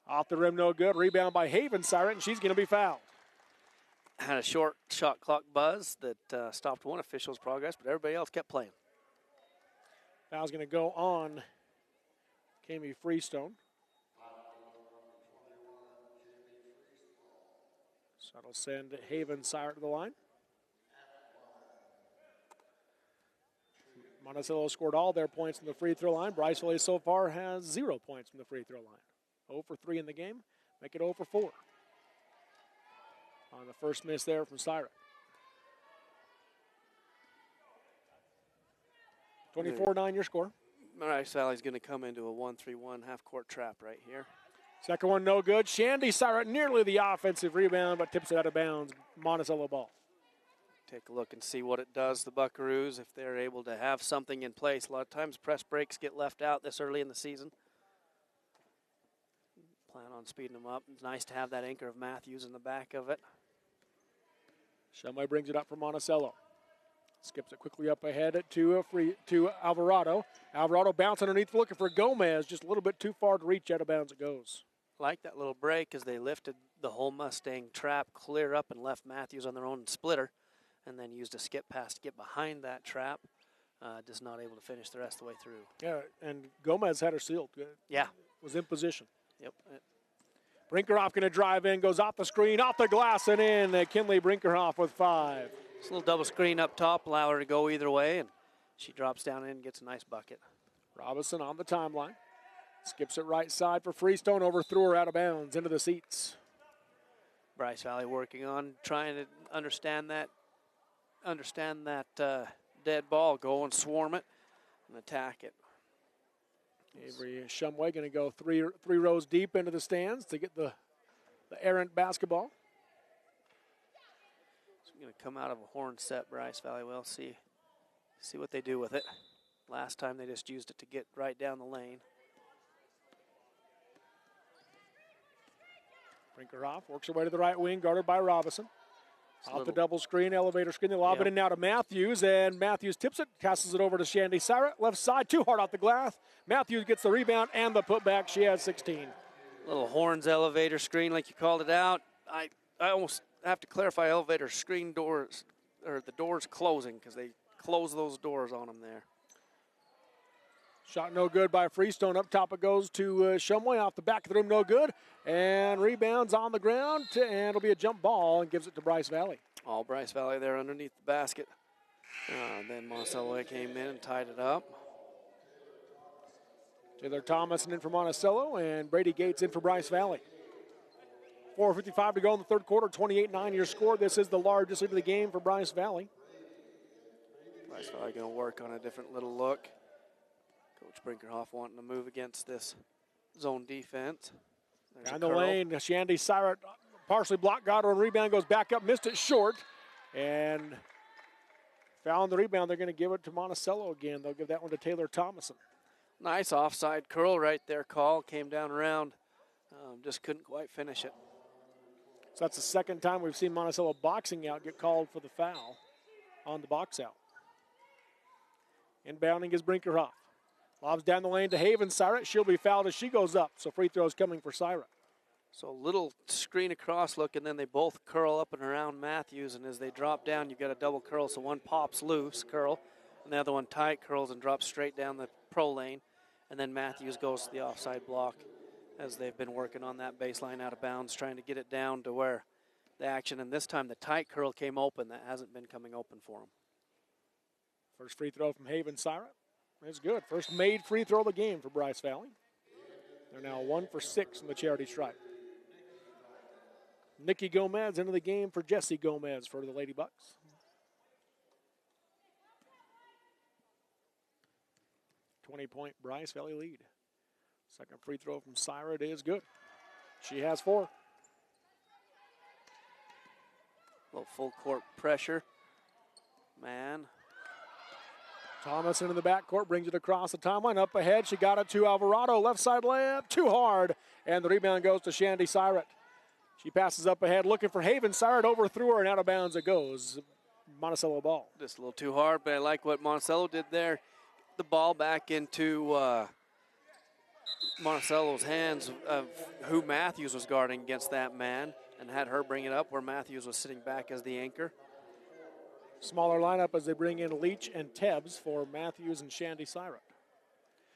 off the rim, no good. Rebound by Haven Siret, and she's going to be fouled. Had a short shot clock buzz that stopped one official's progress, but everybody else kept playing. Foul's going to go on Kami Freestone. So that'll send Haven Siret to the line. Monticello scored all their points from the free throw line. Bryce Valley so far has 0 points from the free throw line. 0 for 3 in the game. Make it 0 for 4. On the first miss there from Siret. 24-9 your score. Bryce Valley's going to come into a 1-3-1 half-court trap right here. Second one no good. Shandy Siret nearly the offensive rebound, but tips it out of bounds. Monticello ball. Take a look and see what it does, the Buckaroos, if they're able to have something in place. A lot of times press breaks get left out this early in the season. Plan on speeding them up. It's nice to have that anchor of Matthews in the back of it. Shumway brings it up for Monticello. Skips it quickly up ahead to Alvarado. Alvarado bounce underneath, looking for Gomez. Just a little bit too far to reach, out of bounds it goes. Like that little break as they lifted the whole Mustang trap clear up and left Matthews on their own splitter, and then used a skip pass to get behind that trap. Just not able to finish the rest of the way through. Yeah, and Gomez had her sealed. Yeah. Was in position. Yep. Brinkerhoff going to drive in, goes off the screen, off the glass, and in. Kinley Brinkerhoff with 5. Just a little double screen up top, allow her to go either way, and she drops down in and gets a nice bucket. Robinson on the timeline. Skips it right side for Freestone, overthrew her out of bounds, into the seats. Bryce Valley working on trying to understand that dead ball, go and swarm it and attack it. Avery Shumway going to go three rows deep into the stands to get the errant basketball. So we're going to come out of a horn set, Bryce Valley will see what they do with it. Last time they just used it to get right down the lane. Brinkerhoff works her way to the right wing, guarded by Robinson. Off the double screen, elevator screen. They lob it in now to Matthews, and Matthews tips it, passes it over to Shandy Siret. Left side, too hard off the glass. Matthews gets the rebound and the putback. She has 16. Little horns elevator screen, like you called it out. I almost have to clarify elevator screen doors, or the doors closing, because they close those doors on them there. Shot no good by Freestone. Up top it goes to Shumway, off the back of the rim, no good. And rebounds on the ground, and it'll be a jump ball and gives it to Bryce Valley. All Bryce Valley there underneath the basket. Then Monticello came in and tied it up. Taylor Thomason in for Monticello, and Brady Gates in for Bryce Valley. 4:55 to go in the third quarter, 28-9 your score. This is the largest lead of the game for Bryce Valley. Bryce Valley going to work on a different little look. Coach Brinkerhoff wanting to move against this zone defense. Down the lane, Shandy Sirat partially blocked, got her on rebound, goes back up, missed it short, and found the rebound. They're going to give it to Monticello again. They'll give that one to Taylor Thomason. Nice offside curl right there, call. Came down around, just couldn't quite finish it. So that's the second time we've seen Monticello boxing out get called for the foul on the box out. Inbounding is Brinkerhoff. Lobs down the lane to Haven Sirat. She'll be fouled as she goes up, so free throws coming for Sirat. So a little screen across look, and then they both curl up and around Matthews, and as they drop down, you've got a double curl, so one pops loose, curl, and the other one tight curls and drops straight down the pro lane, and then Matthews goes to the offside block as they've been working on that baseline out of bounds, trying to get it down to where the action, and this time the tight curl came open. That hasn't been coming open for them. First free throw from Haven Sirat. It's good. First made free throw of the game for Bryce Valley. They're now 1 for 6 in the charity stripe. Nikki Gomez into the game for Jesse Gomez for the Lady Bucks. .20 Bryce Valley lead. Second free throw from Sirat is good. She has 4. A little full court pressure. Man. Thomason in the backcourt brings it across the timeline. Up ahead, she got it to Alvarado. Left side layup, too hard. And the rebound goes to Shandy Sirat. She passes up ahead, looking for Haven. Sirat overthrew her, and out of bounds it goes. Monticello ball. Just a little too hard, but I like what Monticello did there. The ball back into Monticello's hands of who Matthews was guarding against that man, and had her bring it up where Matthews was sitting back as the anchor. Smaller lineup as they bring in Leach and Tebbs for Matthews and Shandy Sirat.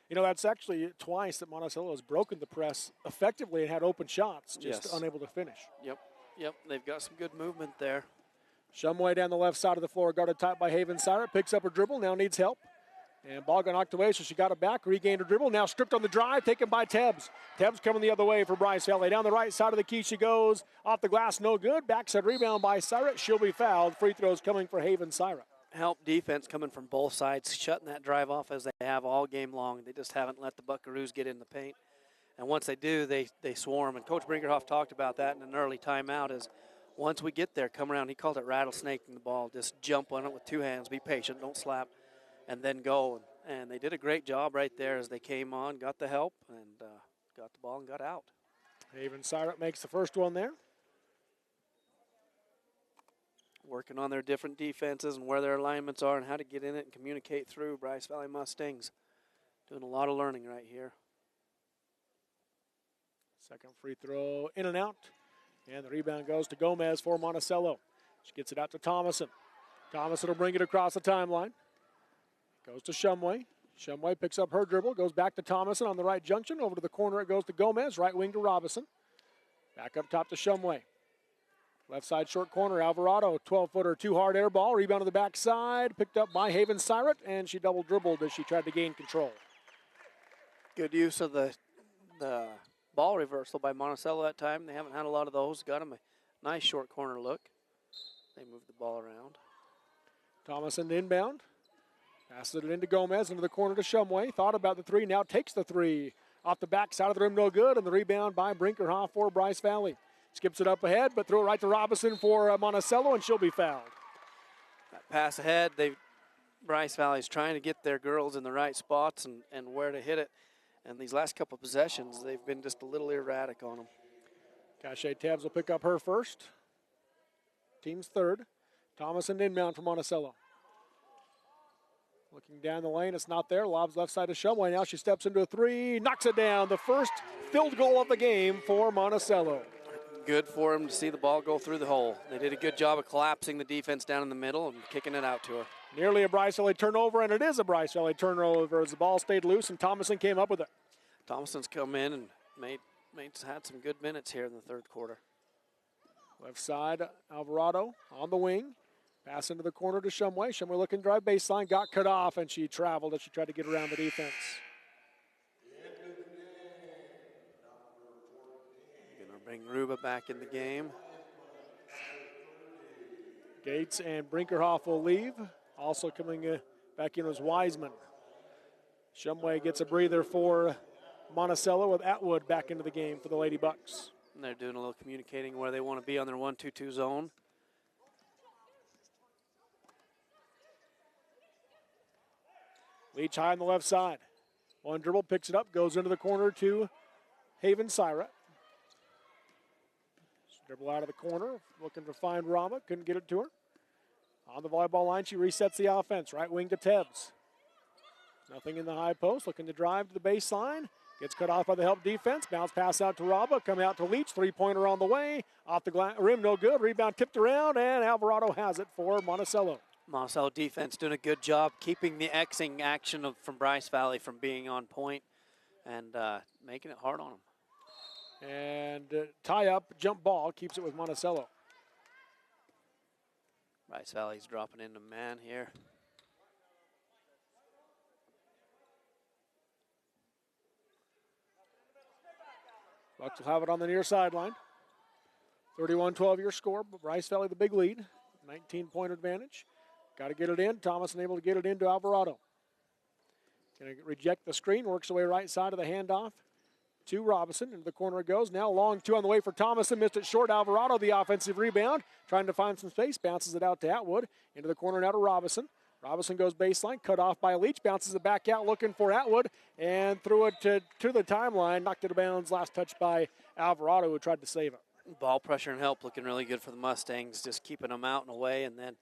You know, that's actually twice that Monticello has broken the press effectively and had open shots, just unable to finish. Yep, they've got some good movement there. Shumway down the left side of the floor, guarded tight by Haven Sirat, picks up her dribble, now needs help. And ball got knocked away, so she got it back, regained her dribble, now stripped on the drive, taken by Tebbs. Tebbs coming the other way for Bryce Valley. Down the right side of the key she goes, off the glass, no good. Backside rebound by Sirat, she'll be fouled. Free throws coming for Haven Sirat. Help defense coming from both sides, shutting that drive off as they have all game long. They just haven't let the Buckaroos get in the paint. And once they do, they swarm. And Coach Brinkerhoff talked about that in an early timeout is once we get there, come around, he called it rattlesnaking the ball. Just jump on it with 2 hands, be patient, don't slap, and then go. And they did a great job right there as they came on, got the help, and got the ball and got out. Haven Sirat makes the first one there. Working on their different defenses and where their alignments are and how to get in it and communicate through. Bryce Valley Mustangs doing a lot of learning right here. Second free throw in and out. And the rebound goes to Gomez for Monticello. She gets it out to Thomason. Thomason will bring it across the timeline. Goes to Shumway. Shumway picks up her dribble, goes back to Thomason on the right junction. Over to the corner it goes to Gomez. Right wing to Robinson. Back up top to Shumway. Left side short corner, Alvarado, 12-footer, too hard air ball. Rebound to the backside, picked up by Haven Sirat, and she double dribbled as she tried to gain control. Good use of the ball reversal by Monticello that time. They haven't had a lot of those. Got them a nice short corner look. They moved the ball around. Thomason inbound. Passes it into Gomez, into the corner to Shumway. Thought about the 3, now takes the 3. Off the back side of the rim, no good, and the rebound by Brinkerhoff for Bryce Valley. Skips it up ahead, but throw it right to Robinson for Monticello, and she'll be fouled. That pass ahead, Bryce Valley's trying to get their girls in the right spots and where to hit it. And these last couple possessions, they've been just a little erratic on them. Cache Tebbs will pick up her first. Team's third. Thomason inbound for Monticello. Looking down the lane, it's not there. Lobs left side to Shumway. Now she steps into a 3, knocks it down. The first field goal of the game for Monticello. Good for him to see the ball go through the hole. They did a good job of collapsing the defense down in the middle and kicking it out to her. Nearly a Bryce Valley turnover, and it is a Bryce Valley turnover as the ball stayed loose and Thomason came up with it. Thomason's come in and had some good minutes here in the third quarter. Left side, Alvarado on the wing. Pass into the corner to Shumway. Shumway looking to drive baseline, got cut off, and she traveled as she tried to get around the defense. Going to bring Ruba back in the game. Gates and Brinkerhoff will leave. Also coming back in was Wiseman. Shumway gets a breather for Monticello with Atwood back into the game for the Lady Bucks. And they're doing a little communicating where they want to be on their 1-2-2 zone. Leach high on the left side. One dribble, picks it up, goes into the corner to Haven Syra. Dribble out of the corner, looking to find Rama, couldn't get it to her. On the volleyball line, she resets the offense. Right wing to Tebbs. Nothing in the high post, looking to drive to the baseline. Gets cut off by the help defense. Bounce pass out to Raba, coming out to Leach. Three-pointer on the way. Off the rim, no good. Rebound tipped around, and Alvarado has it for Monticello. Monticello defense doing a good job keeping the Xing action from Bryce Valley from being on point and making it hard on them. And tie up, jump ball, keeps it with Monticello. Bryce Valley's dropping into man here. Bucks will have it on the near sideline. 31-12 your score, but Bryce Valley the big lead. 19-point advantage. Got to get it in. Thomas unable to get it into Alvarado. Going to reject the screen. Works away right side of the handoff to Robinson. Into the corner it goes. Now long two on the way for Thomason. Missed it short. Alvarado, the offensive rebound. Trying to find some space. Bounces it out to Atwood. Into the corner now to Robinson. Robinson goes baseline. Cut off by Leach. Bounces it back out looking for Atwood. And threw it to the timeline. Knocked it out of bounds. Last touch by Alvarado, who tried to save it. Ball pressure and help looking really good for the Mustangs. Just keeping them out and away and then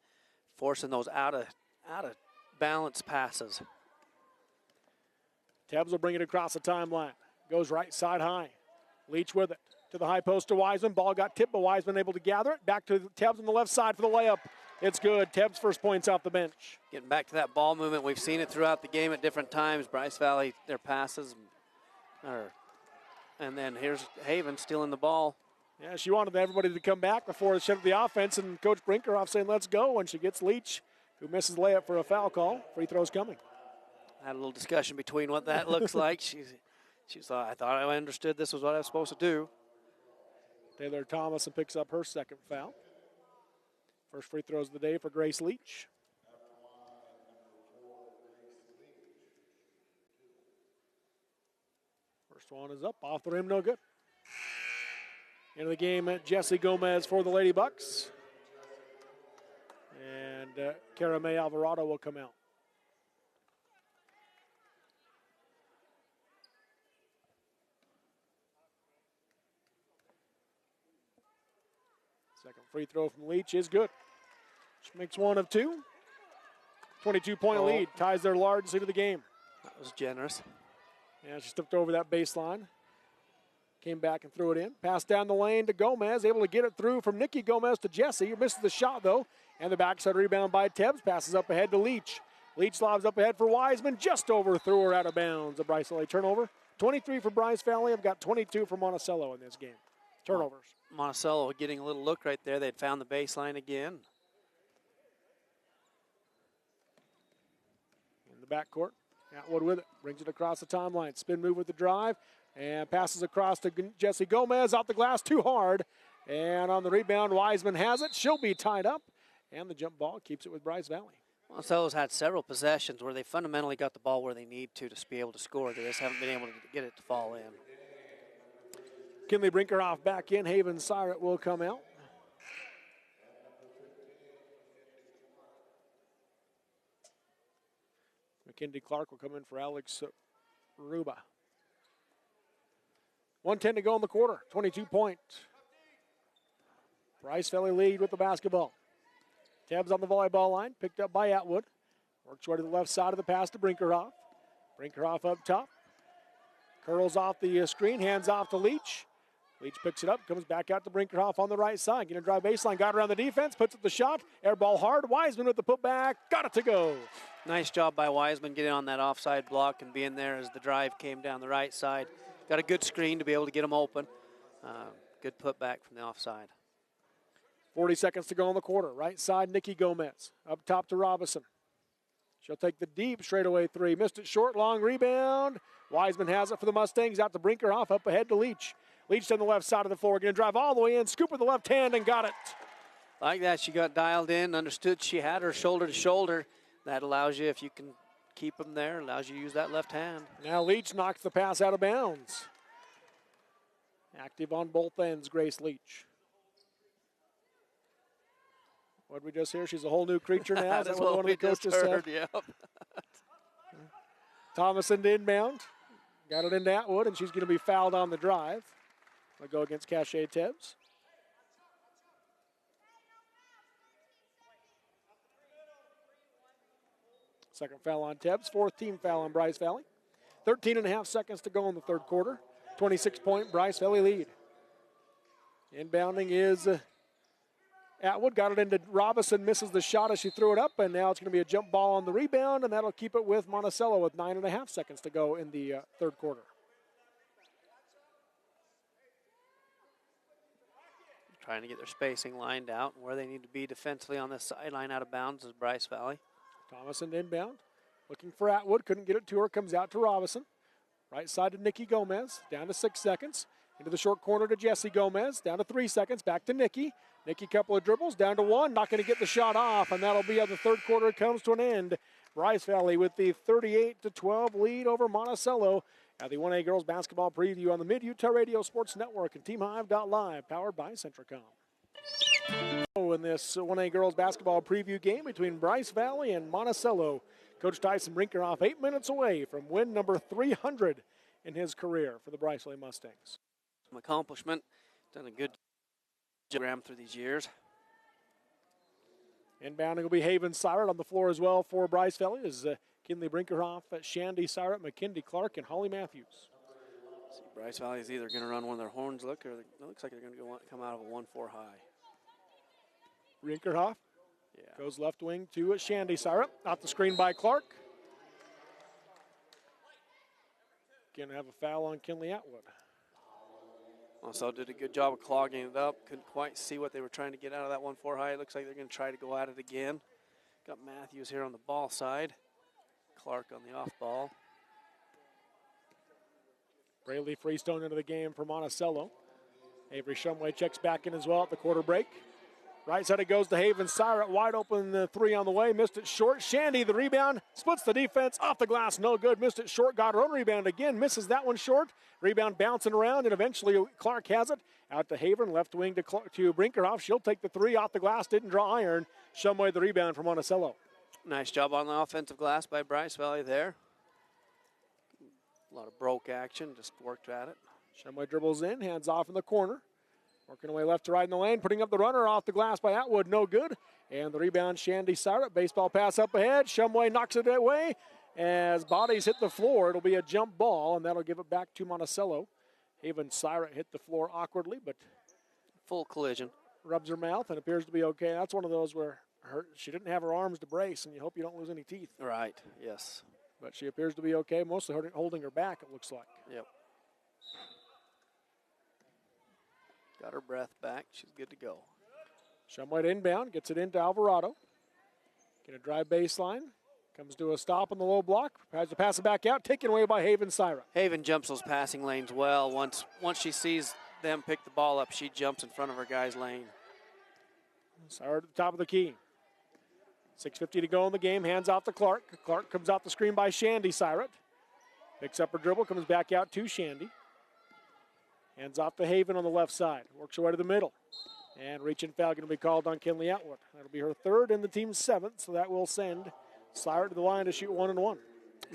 forcing those out of balance passes. Tebbs will bring it across the timeline. Goes right side high. Leach with it. To the high post to Wiseman. Ball got tipped, but Wiseman able to gather it. Back to Tebbs on the left side for the layup. It's good. Tebbs first points off the bench. Getting back to that ball movement. We've seen it throughout the game at different times. Bryce Valley, their passes. And then here's Haven stealing the ball. Yeah, she wanted everybody to come back before she shut the offense, and Coach Brinkerhoff saying, let's go, and she gets Leach, who misses layup for a foul call. Free throw's coming. Had a little discussion between what that looks like. She thought, I thought I understood this was what I was supposed to do. Taylor Thomason picks up her second foul. First free throws of the day for Grace Leach. First one is up, off the rim, no good. Into the game, Jessie Gomez for the Lady Bucks. And Cara May Alvarado will come out. Second free throw from Leach is good. She makes one of two. 22-point lead, ties their largest lead of the game. That was generous. Yeah, she stepped over that baseline. Came back and threw it in. Pass down the lane to Gomez. Able to get it through from Nikki Gomez to Jessie. Misses the shot, though. And the backside rebound by Tebbs. Passes up ahead to Leach. Leach lobs up ahead for Wiseman. Just overthrew her out of bounds. A Bryce Valley turnover. 23 for Bryce Valley. I've got 22 for Monticello in this game. Turnovers. Monticello getting a little look right there. They'd found the baseline again. In the backcourt. Atwood with it. Brings it across the timeline. Spin move with the drive. And passes across to Jessie Gomez. Off the glass, too hard. And on the rebound, Wiseman has it. She'll be tied up. And the jump ball keeps it with Bryce Valley. Monticello's had several possessions where they fundamentally got the ball where they need to be able to score. They just haven't been able to get it to fall in. Kinley Brinkerhoff back in. Haven Syrat will come out. McKinley Clark will come in for Alex Ruba. 1:10 to go in the quarter. 22 points. Bryce Valley lead with the basketball. Tebbs on the volleyball line. Picked up by Atwood. Works right to the left side of the pass to Brinkerhoff. Brinkerhoff up top. Curls off the screen. Hands off to Leach. Leach picks it up. Comes back out to Brinkerhoff on the right side. Getting a drive baseline. Got around the defense. Puts up the shot. Air ball hard. Wiseman with the putback. Got it to go. Nice job by Wiseman getting on that offside block and being there as the drive came down the right side. Got a good screen to be able to get them open. Good putback from the offside. 40 seconds to go in the quarter. Right side, Nikki Gomez. Up top to Robinson. She'll take the deep straightaway three. Missed it short, long rebound. Wiseman has it for the Mustangs. Out to Brinkerhoff, up ahead to Leach. Leach on the left side of the floor. Going to drive all the way in. Scoop with the left hand and got it. Like that, she got dialed in, understood she had her shoulder to shoulder. That allows you, if you can keep them there, allows you to use that left hand. Now Leach knocks the pass out of bounds. Active on both ends, Grace Leach. What did we just hear? She's a whole new creature now. That is what one of the coaches heard. Yep. Thomason to inbound. Got it into Atwood, and she's going to be fouled on the drive. I'll go against Cachet Tebbs. Second foul on Tebbs, fourth team foul on Bryce Valley. 13.5 seconds to go in the third quarter. 26-point Bryce Valley lead. Inbounding is Atwood. Got it into Robinson, misses the shot as she threw it up, and now it's going to be a jump ball on the rebound, and that'll keep it with Monticello with 9.5 seconds to go in the third quarter. Trying to get their spacing lined out where they need to be defensively on this sideline out of bounds is Bryce Valley. Thomason inbound, looking for Atwood, couldn't get it to her, comes out to Robinson. Right side to Nikki Gomez, down to 6 seconds. Into the short corner to Jessie Gomez, down to 3 seconds, back to Nikki. Nikki, couple of dribbles, down to 1, not going to get the shot off, and that'll be how the third quarter comes to an end. Bryce Valley with the 38-12 lead over Monticello at the 1A Girls Basketball Preview on the Mid-Utah Radio Sports Network and TeamHive.live, powered by Centricom. In this 1A Girls Basketball Preview game between Bryce Valley and Monticello, Coach Tyson Brinkerhoff 8 minutes away from win number 300 in his career for the Bryce Valley Mustangs. Some accomplishment, done a good program through these years. Inbounding will be Haven Sirat on the floor as well for Bryce Valley as Kinley Brinkerhoff, Shandy Sirat, McKindy Clark, and Holly Matthews. See, Bryce Valley is either going to run one of their horns, or it looks like they're going to come out of a 1-4 high. Brinkerhoff goes left wing to Shandy Sirat. Off the screen by Clark. Going to have a foul on Kinley Atwood. Also did a good job of clogging it up. Couldn't quite see what they were trying to get out of that 1-4 high. It looks like they're going to try to go at it again. Got Matthews here on the ball side. Clark on the off ball. Braylee Freestone into the game for Monticello. Avery Shumway checks back in as well at the quarter break. Right side it goes to Haven Sirat, wide open, the three on the way, missed it short. Shandy, the rebound, splits the defense, off the glass, no good, missed it short, got her own rebound again, misses that one short. Rebound bouncing around, and eventually Clark has it. Out to Haven, left wing to Brinkerhoff. She'll take the three, off the glass, didn't draw iron. Shumway the rebound for Monticello. Nice job on the offensive glass by Bryce Valley there. A lot of broke action, just worked at it. Shumway dribbles in, hands off in the corner. Working away left to right in the lane, putting up the runner off the glass by Atwood, no good. And the rebound, Shandy Sirat. Baseball pass up ahead. Shumway knocks it away. As bodies hit the floor, it'll be a jump ball, and that'll give it back to Monticello. Haven Sirat hit the floor awkwardly, but full collision. Rubs her mouth and appears to be okay. That's one of those where she didn't have her arms to brace, and you hope you don't lose any teeth. Right, yes. But she appears to be okay, mostly holding her back, it looks like. Yep. Got her breath back. She's good to go. Shumway inbound, gets it into Alvarado. Get a drive baseline. Comes to a stop on the low block. Tries to pass it back out. Taken away by Haven Sirat. Haven jumps those passing lanes well. Once she sees them pick the ball up, she jumps in front of her guy's lane. Sirat at the top of the key. 6:50 to go in the game. Hands off to Clark. Clark comes off the screen by Shandy Sirat. Picks up her dribble. Comes back out to Shandy. Hands off to Haven on the left side. Works her way to the middle. And reaching foul going to be called on Kinley Atwood. That'll be her third and the team's seventh, so that will send Sirat to the line to shoot 1-1.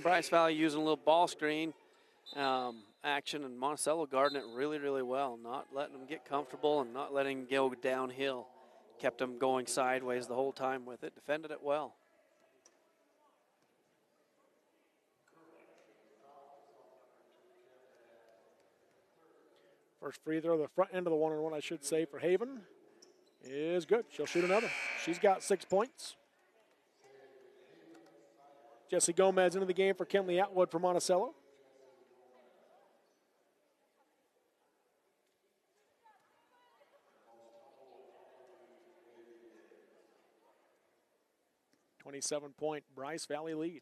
Bryce Valley using a little ball screen action, and Monticello guarding it really, really well. Not letting them get comfortable and not letting them go downhill. Kept them going sideways the whole time with it. Defended it well. First free throw, the front end of the 1-on-1, I should say, for Haven is good. She'll shoot another. She's got 6 points. Jessie Gomez into the game for Kinley Atwood for Monticello. 27-point Bryce Valley lead.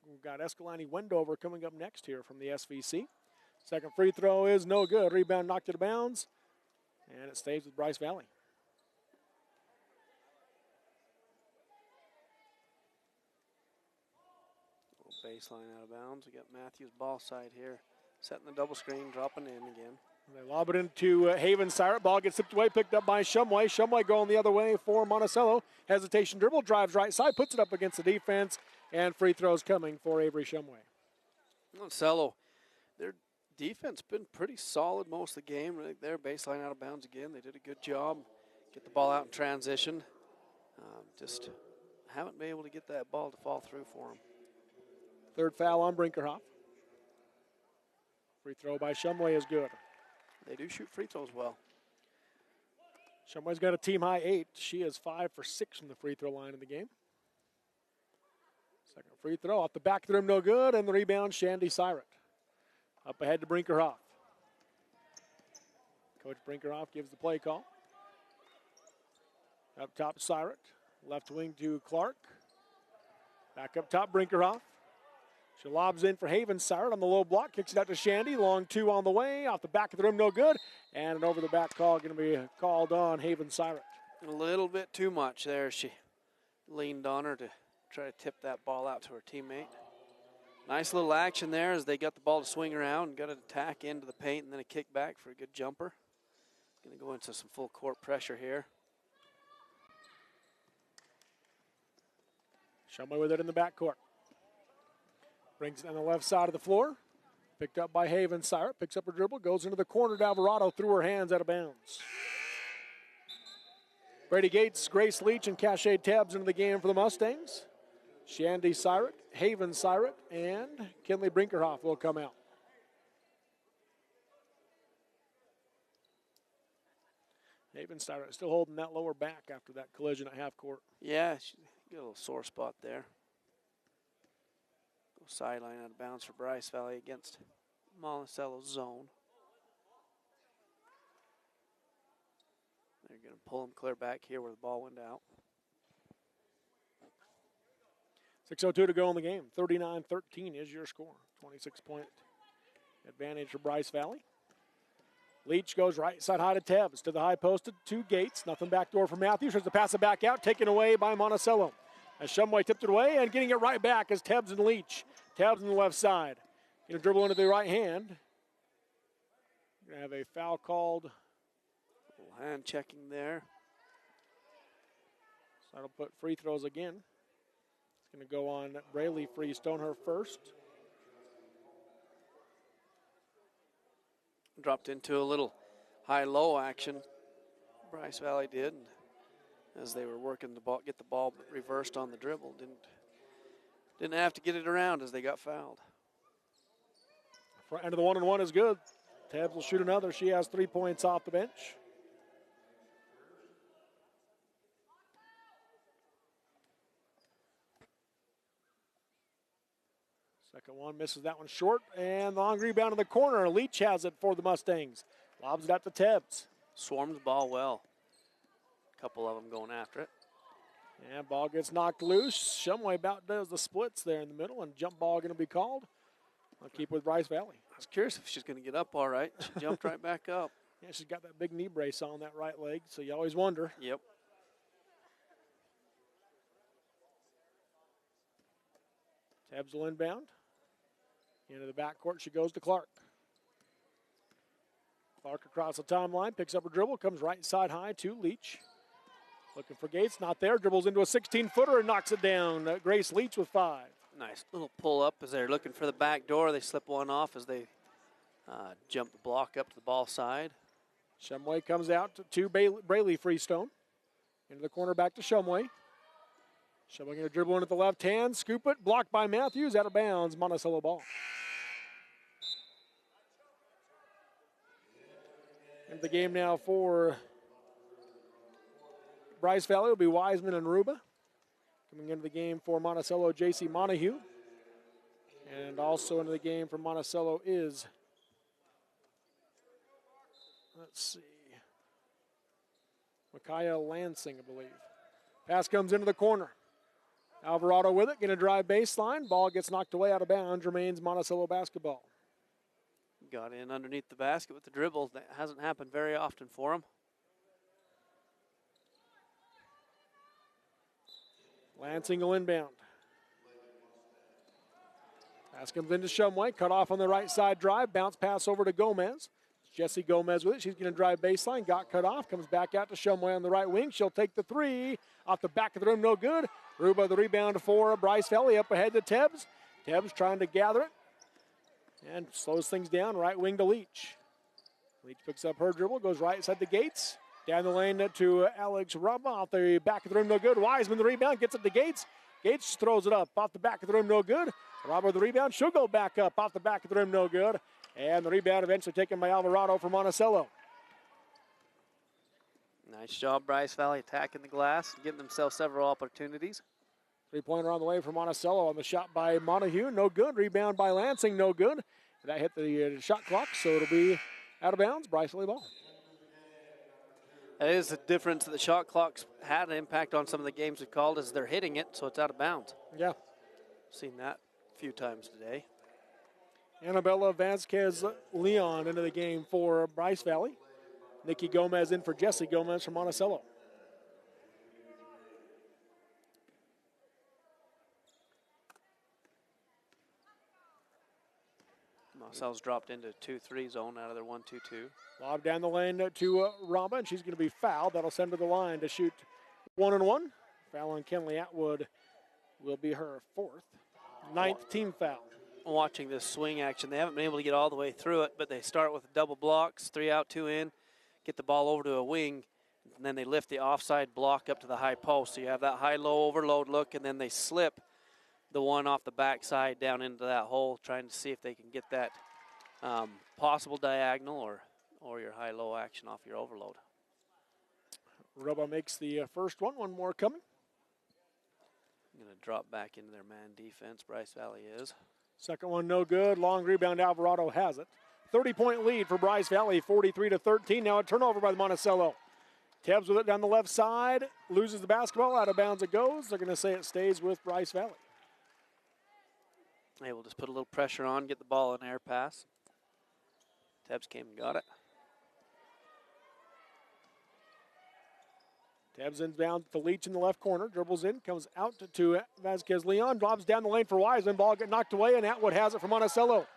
We've got Escalante Wendover coming up next here from the SVC. Second free throw is no good. Rebound knocked out of bounds, and it stays with Bryce Valley. Baseline out of bounds. We got Matthews ball side here. Setting the double screen, dropping in again. They lob it into Haven Siret. Ball gets tipped away, picked up by Shumway. Shumway going the other way for Monticello. Hesitation dribble, drives right side, puts it up against the defense, and free throws coming for Avery Shumway. Monticello, their defense been pretty solid most of the game. Right there, baseline out of bounds again. They did a good job. Get the ball out in transition. Just haven't been able to get that ball to fall through for them. Third foul on Brinkerhoff. Free throw by Shumway is good. They do shoot free throws well. Shumway's got a team-high 8. She is 5 for 6 from the free throw line in the game. Second free throw off the back of the rim, no good, and the rebound, Shandy Siret. Up ahead to Brinkerhoff. Coach Brinkerhoff gives the play call. Up top, Siret. Left wing to Clark. Back up top, Brinkerhoff. She lobs in for Haven Siret on the low block, kicks it out to Shandy. Long two on the way, off the back of the rim, no good. And an over the back call going to be called on Haven Siret. A little bit too much there. She leaned on her to try to tip that ball out to her teammate. Nice little action there as they got the ball to swing around and got an attack into the paint and then a kick back for a good jumper. Going to go into some full court pressure here. Shumway with it in the backcourt. Brings it on the left side of the floor. Picked up by Haven Siret. Picks up her dribble. Goes into the corner to Alvarado. Through her hands out of bounds. Brady Gates, Grace Leach, and Cachet Tabbs into the game for the Mustangs. Shandy Siret, Haven Siret, and Kinley Brinkerhoff will come out. Haven Siret still holding that lower back after that collision at half court. Yeah, she got a little sore spot there. Sideline out of bounds for Bryce Valley against Monticello's zone. They're going to pull him clear back here where the ball went out. 6:02 to go in the game. 39-13 is your score. 26-point advantage for Bryce Valley. Leach goes right side high to Tebbs. To the high posted, to Gates. Nothing back door for Matthews. Tries to pass it back out. Taken away by Monticello. As Shumway tipped it away and getting it right back is Tebbs and Leach. Tebbs on the left side. Going to dribble into the right hand. Going to have a foul called. A little hand checking there. So that'll put free throws again. It's going to go on Braley Freestone, her first. Dropped into a little high-low action. Bryce Valley did. As they were working the ball, get the ball reversed on the dribble. Didn't have to get it around as they got fouled. Front end of the 1-and-1 is good. Tebbs will shoot another. She has 3 points off the bench. Second one misses that one short. And the long rebound in the corner. Leach has it for the Mustangs. Lobs it out to Tebbs. Swarmed the ball well. A couple of them going after it. And ball gets knocked loose. Shumway about does the splits there in the middle, and jump ball going to be called. I'll keep with Bryce Valley. I was curious if she's going to get up all right. She jumped right back up. Yeah, she's got that big knee brace on that right leg, so you always wonder. Yep. Tebbs will inbound. Into the backcourt she goes to Clark. Clark across the timeline, picks up her dribble, comes right side high to Leach. Looking for Gates, not there. Dribbles into a 16-footer and knocks it down. Grace Leach with 5. Nice little pull up as they're looking for the back door. They slip one off as they jump the block up to the ball side. Shumway comes out to Braley Freestone. Into the corner back to Shumway. Shumway going to dribble into the left hand, scoop it, blocked by Matthews, out of bounds, Monticello ball. Into the game now for Bryce Valley will be Wiseman and Ruba. Coming into the game for Monticello, J.C. Montague. And also into the game for Monticello is, let's see, Micaiah Lansing, I believe. Pass comes into the corner. Alvarado with it, going to drive baseline. Ball gets knocked away out of bounds, remains Monticello basketball. Got in underneath the basket with the dribble. That hasn't happened very often for him. Lansing will inbound. Pass comes into Shumway, cut off on the right side drive, bounce pass over to Gomez. Jesse Gomez with it. She's going to drive baseline, got cut off, comes back out to Shumway on the right wing. She'll take the three. Off the back of the rim, no good. Ruba the rebound for Bryce Valley, up ahead to Tebbs. Tebbs trying to gather it and slows things down, right wing to Leach. Leach picks up her dribble, goes right side to Gates. Down the lane to Alex Ruba, off the back of the rim, no good. Wiseman the rebound, gets it to Gates. Gates throws it up, off the back of the rim, no good. Ruba the rebound, she'll go back up, off the back of the rim, no good. And the rebound eventually taken by Alvarado for Monticello. Nice job, Bryce Valley, attacking the glass, getting themselves several opportunities. Three-pointer on the way for Monticello on the shot by Montague, no good. Rebound by Lansing, no good. That hit the shot clock, so it'll be out of bounds. Bryce Valley ball. That is the difference that the shot clocks had an impact on some of the games we've called as they're hitting it, so it's out of bounds. Yeah. Seen that a few times today. Annabella Vasquez Leon into the game for Bryce Valley. Nikki Gomez in for Jesse Gomez from Monticello. Monticello's dropped into 2-3 zone out of their 1-2-2. Lob down the lane to Ramba, and she's going to be fouled. That'll send her to the line to shoot 1-1. Foul on Kenley Atwood will be her fourth. Ninth team foul. Watching this swing action, they haven't been able to get all the way through it, but they start with double blocks, 3 out, 2 in, get the ball over to a wing, and then they lift the offside block up to the high post. So you have that high-low overload look, and then they slip the one off the backside down into that hole, trying to see if they can get that possible diagonal or your high-low action off your overload. Ruba makes the first one. One more coming. Going to drop back into their man defense, Bryce Valley is. Second one no good. Long rebound, Alvarado has it. 30-point lead for Bryce Valley, 43-13. Now a turnover by the Monticello. Tebbs with it down the left side. Loses the basketball. Out of bounds it goes. They're going to say it stays with Bryce Valley. They will just put a little pressure on, get the ball in air pass. Tebbs came and got it. Tebbs inbound to Leach in the left corner. Dribbles in, comes out to Vasquez Leon. Drops down the lane for Wiseman. Ball get knocked away, and Atwood has it for Monticello.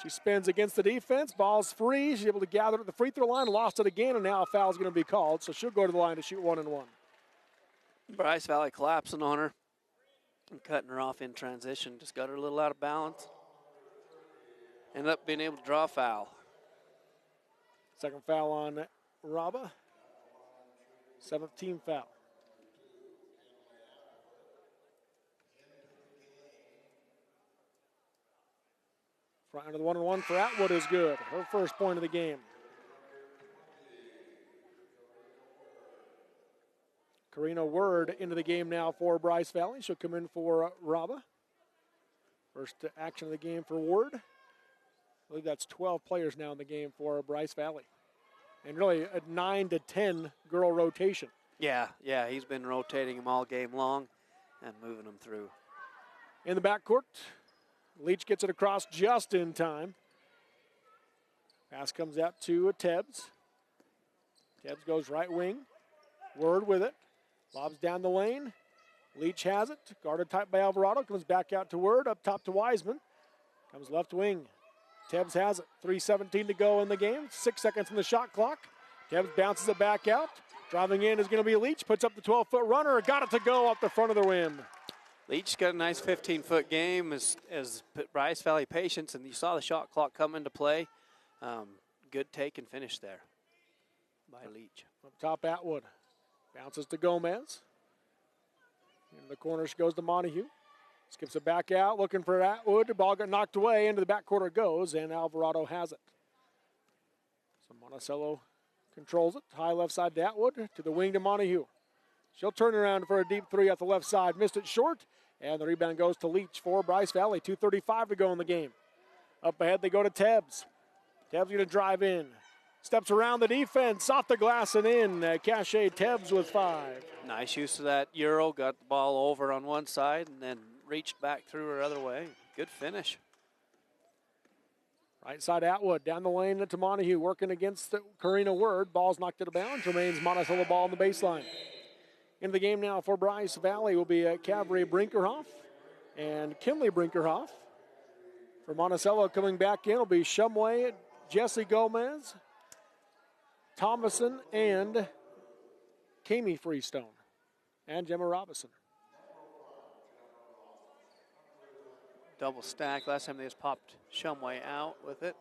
She spins against the defense. Ball's free. She's able to gather it at the free throw line. Lost it again, and now a foul's going to be called. So she'll go to the line to shoot 1-1. Bryce Valley collapsing on her and cutting her off in transition. Just got her a little out of balance. Ended up being able to draw a foul. Second foul on Raba. 7th team foul. Front end of the 1-1 for Atwood is good. Her first point of the game. Karina Word into the game now for Bryce Valley. She'll come in for Raba. First action of the game for Ward. I believe that's 12 players now in the game for Bryce Valley. And really a 9 to 10 girl rotation. Yeah, he's been rotating them all game long and moving them through. In the backcourt, Leach gets it across just in time. Pass comes out to Tebbs. Tebbs goes right wing. Word with it. Lobs down the lane. Leach has it. Guarded tight by Alvarado. Comes back out to Word. Up top to Wiseman. Comes left wing. Tebbs has it. 3:17 to go in the game. 6 seconds on the shot clock. Tebbs bounces it back out. Driving in is going to be Leach. Puts up the 12-foot runner. Got it to go off the front of the rim. Leach got a nice 15-foot game as Bryce Valley patience, and you saw the shot clock come into play. Good take and finish there by Leach. Up top, Atwood. Bounces to Gomez. In the corner, she goes to Montague. Skips it back out, looking for Atwood. The ball got knocked away. Into the backcourt it goes, and Alvarado has it. So Monticello controls it. High left side to Atwood. To the wing to Montague. She'll turn around for a deep three off the left side. Missed it short, and the rebound goes to Leach for Bryce Valley. 2:35 to go in the game. Up ahead, they go to Tebbs. Tebbs going to drive in. Steps around the defense, off the glass and in. Cache Tebbs with 5. Nice use of that Euro. Got the ball over on one side and then reached back through her other way. Good finish. Right side Atwood, down the lane to Montague, working against Karina Word. Ball's knocked out of bounds, remains Monticello ball on the baseline. Into the game now for Bryce Valley will be Cavalry Brinkerhoff and Kinley Brinkerhoff. For Monticello coming back in will be Shumway, Jesse Gomez, Thomason, and Kami Freestone, and Gemma Robinson. Double stack. Last time they just popped Shumway out with it.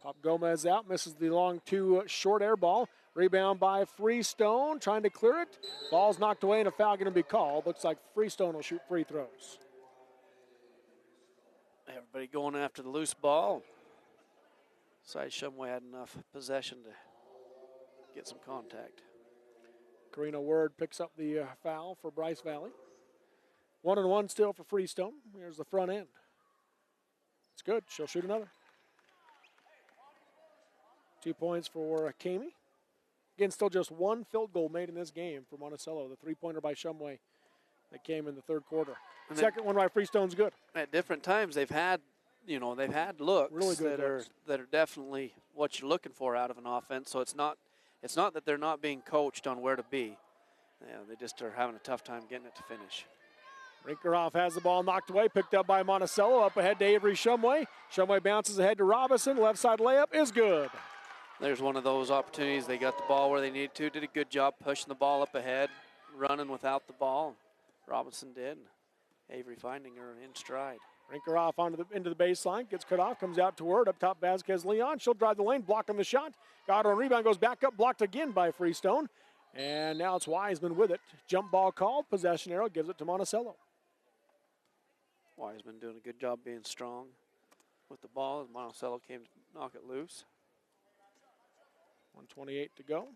Pop Gomez out, misses the long 2 short air ball. Rebound by Freestone, trying to clear it. Ball's knocked away and a foul going to be called. Looks like Freestone will shoot free throws. Everybody going after the loose ball. Side Shumway had enough possession to get some contact. Karina Word picks up the foul for Bryce Valley. 1-1 still for Freestone. Here's the front end. It's good. She'll shoot another. 2 points for Kami. Again, still just 1 field goal made in this game for Monticello. The 3-pointer by Shumway that came in the third quarter. And second one by Freestone's good. At different times, they've had looks really good that are definitely what you're looking for out of an offense. So it's not that they're not being coached on where to be. Yeah, they just are having a tough time getting it to finish. Brinkerhoff has the ball knocked away, picked up by Monticello. Up ahead to Avery Shumway. Shumway bounces ahead to Robinson. Left side layup is good. There's one of those opportunities. They got the ball where they needed to. Did a good job pushing the ball up ahead, running without the ball. Robinson did. Avery finding her in stride. Brinkerhoff into the baseline, gets cut off, comes out to Word. Up top, Vasquez Leon. She'll drive the lane, blocking the shot. Got her on rebound, goes back up, blocked again by Freestone. And now it's Wiseman with it. Jump ball called. Possession arrow gives it to Monticello. Wiseman doing a good job being strong with the ball as Monticello came to knock it loose. 1:28 to go.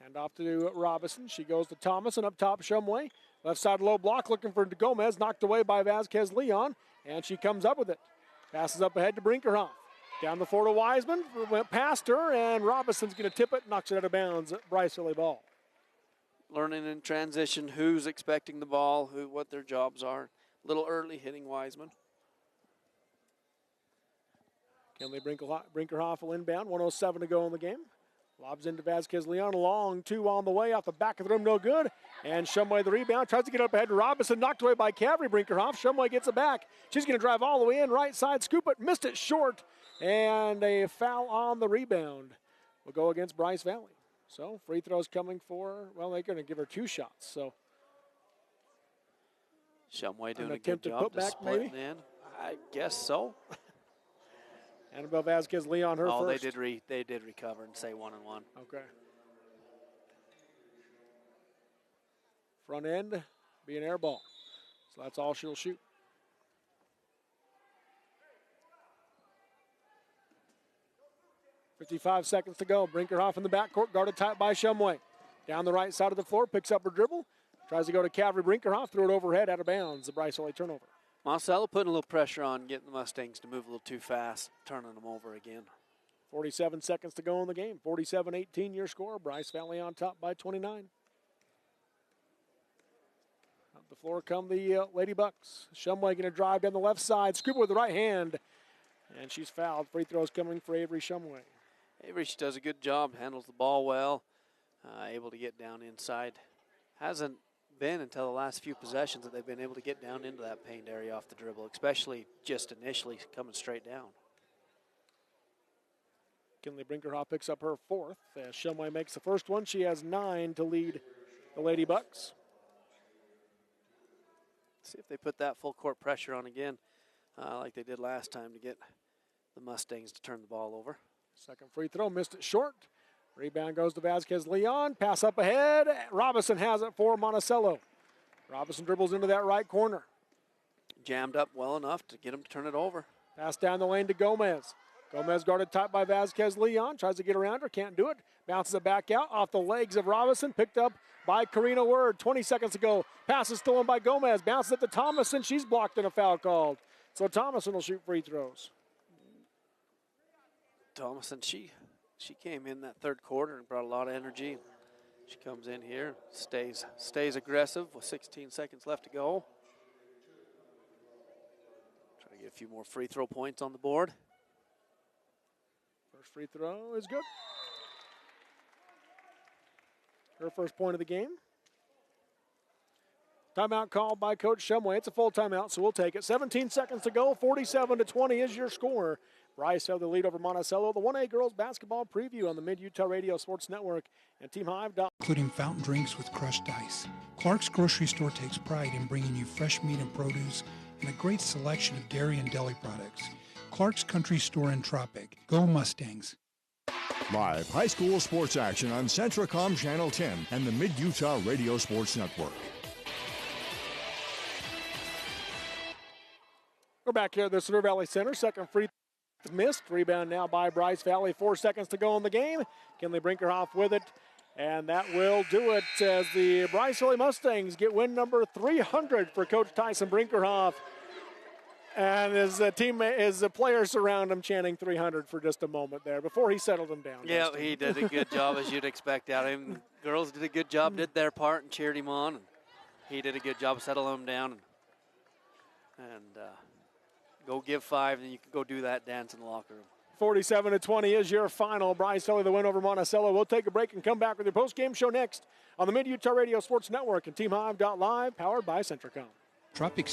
Hand off to Robinson. She goes to Thomason. Up top, Shumway. Left side low block, looking for Gomez. Knocked away by Vasquez Leon. And she comes up with it. Passes up ahead to Brinkerhoff. Down the floor to Wiseman. Went past her, and Robinson's going to tip it. Knocks it out of bounds. Bryce Valley ball. Learning in transition who's expecting the ball, what their jobs are. A little early hitting Wiseman. Kinley Brinkerhoff will inbound. 1:07 to go in the game. Lobs into Vasquez Leon. Long 2 on the way. Off the back of the rim, no good. And Shumway the rebound. Tries to get up ahead to Robinson. Knocked away by Cavalry Brinkerhoff. Shumway gets it back. She's going to drive all the way in. Right side, scoop it. Missed it short. And a foul on the rebound will go against Bryce Valley. So free throws coming for, well, they're going to give her 2 shots. So Shumway doing a good job to split it in. I guess so. Annabelle Vasquez Leon her first. They did recover and say 1-1. Okay. Front end be an air ball. So that's all she'll shoot. .55 seconds to go. Brinkerhoff in the backcourt, guarded tight by Shumway. Down the right side of the floor, picks up her dribble. Tries to go to Cavalry Brinkerhoff, threw it overhead, out of bounds. The Bryce Valley turnover. Monticello putting a little pressure on, getting the Mustangs to move a little too fast, turning them over again. 47 seconds to go in the game. 47-18 your score. Bryce Valley on top by 29. Up the floor come the Lady Bucks. Shumway going to drive down the left side. Scoop with the right hand. And she's fouled. Free throws coming for Avery Shumway. Avery, she does a good job, handles the ball well, able to get down inside. Hasn't been until the last few possessions that they've been able to get down into that paint area off the dribble, especially just initially coming straight down. Kinley Brinkerhoff picks up her 4th. As Shumway makes the first one, she has 9 to lead the Lady Bucks. See if they put that full court pressure on again, like they did last time, to get the Mustangs to turn the ball over. Second free throw, missed it short. Rebound goes to Vasquez Leon. Pass up ahead. Robinson has it for Monticello. Robinson dribbles into that right corner. Jammed up well enough to get him to turn it over. Pass down the lane to Gomez. Gomez guarded tight by Vasquez Leon. Tries to get around her, can't do it. Bounces it back out off the legs of Robinson. Picked up by Karina Word. 20 seconds to go. Pass is stolen by Gomez. Bounces it to Thomason. She's blocked and a foul called. So Thomason will shoot free throws. Thomason, she came in that third quarter and brought a lot of energy. She comes in here, stays aggressive with 16 seconds left to go. Try to get a few more free throw points on the board. First free throw is good. Her first point of the game. Timeout called by Coach Shumway. It's a full timeout, so we'll take it. 17 seconds to go. 47-20 is your score. Bryce held the lead over Monticello. The 1A girls basketball preview on the Mid-Utah Radio Sports Network and TeamHive. Including fountain drinks with crushed ice. Clark's Grocery Store takes pride in bringing you fresh meat and produce and a great selection of dairy and deli products. Clark's Country Store in Tropic. Go Mustangs. Live high school sports action on Centracom Channel 10 and the Mid-Utah Radio Sports Network. We're back here at the Cedar Valley Center. Second free missed. Rebound now by Bryce Valley. 4 seconds to go in the game. Kinley Brinkerhoff with it. And that will do it as the Bryce Valley Mustangs get win number 300 for Coach Tyson Brinkerhoff. And his players surround him chanting 300 for just a moment there before he settled them down. Yeah, he did a good job, as you'd expect out of him. Girls did a good job, did their part and cheered him on. And he did a good job settling him down. And go give 5, and you can go do that dance in the locker room. 47-20 is your final. Bryce Valley the win over Monticello. We'll take a break and come back with your post-game show next on the Mid-Utah Radio Sports Network and TeamHive.live, powered by Centracom. Tropic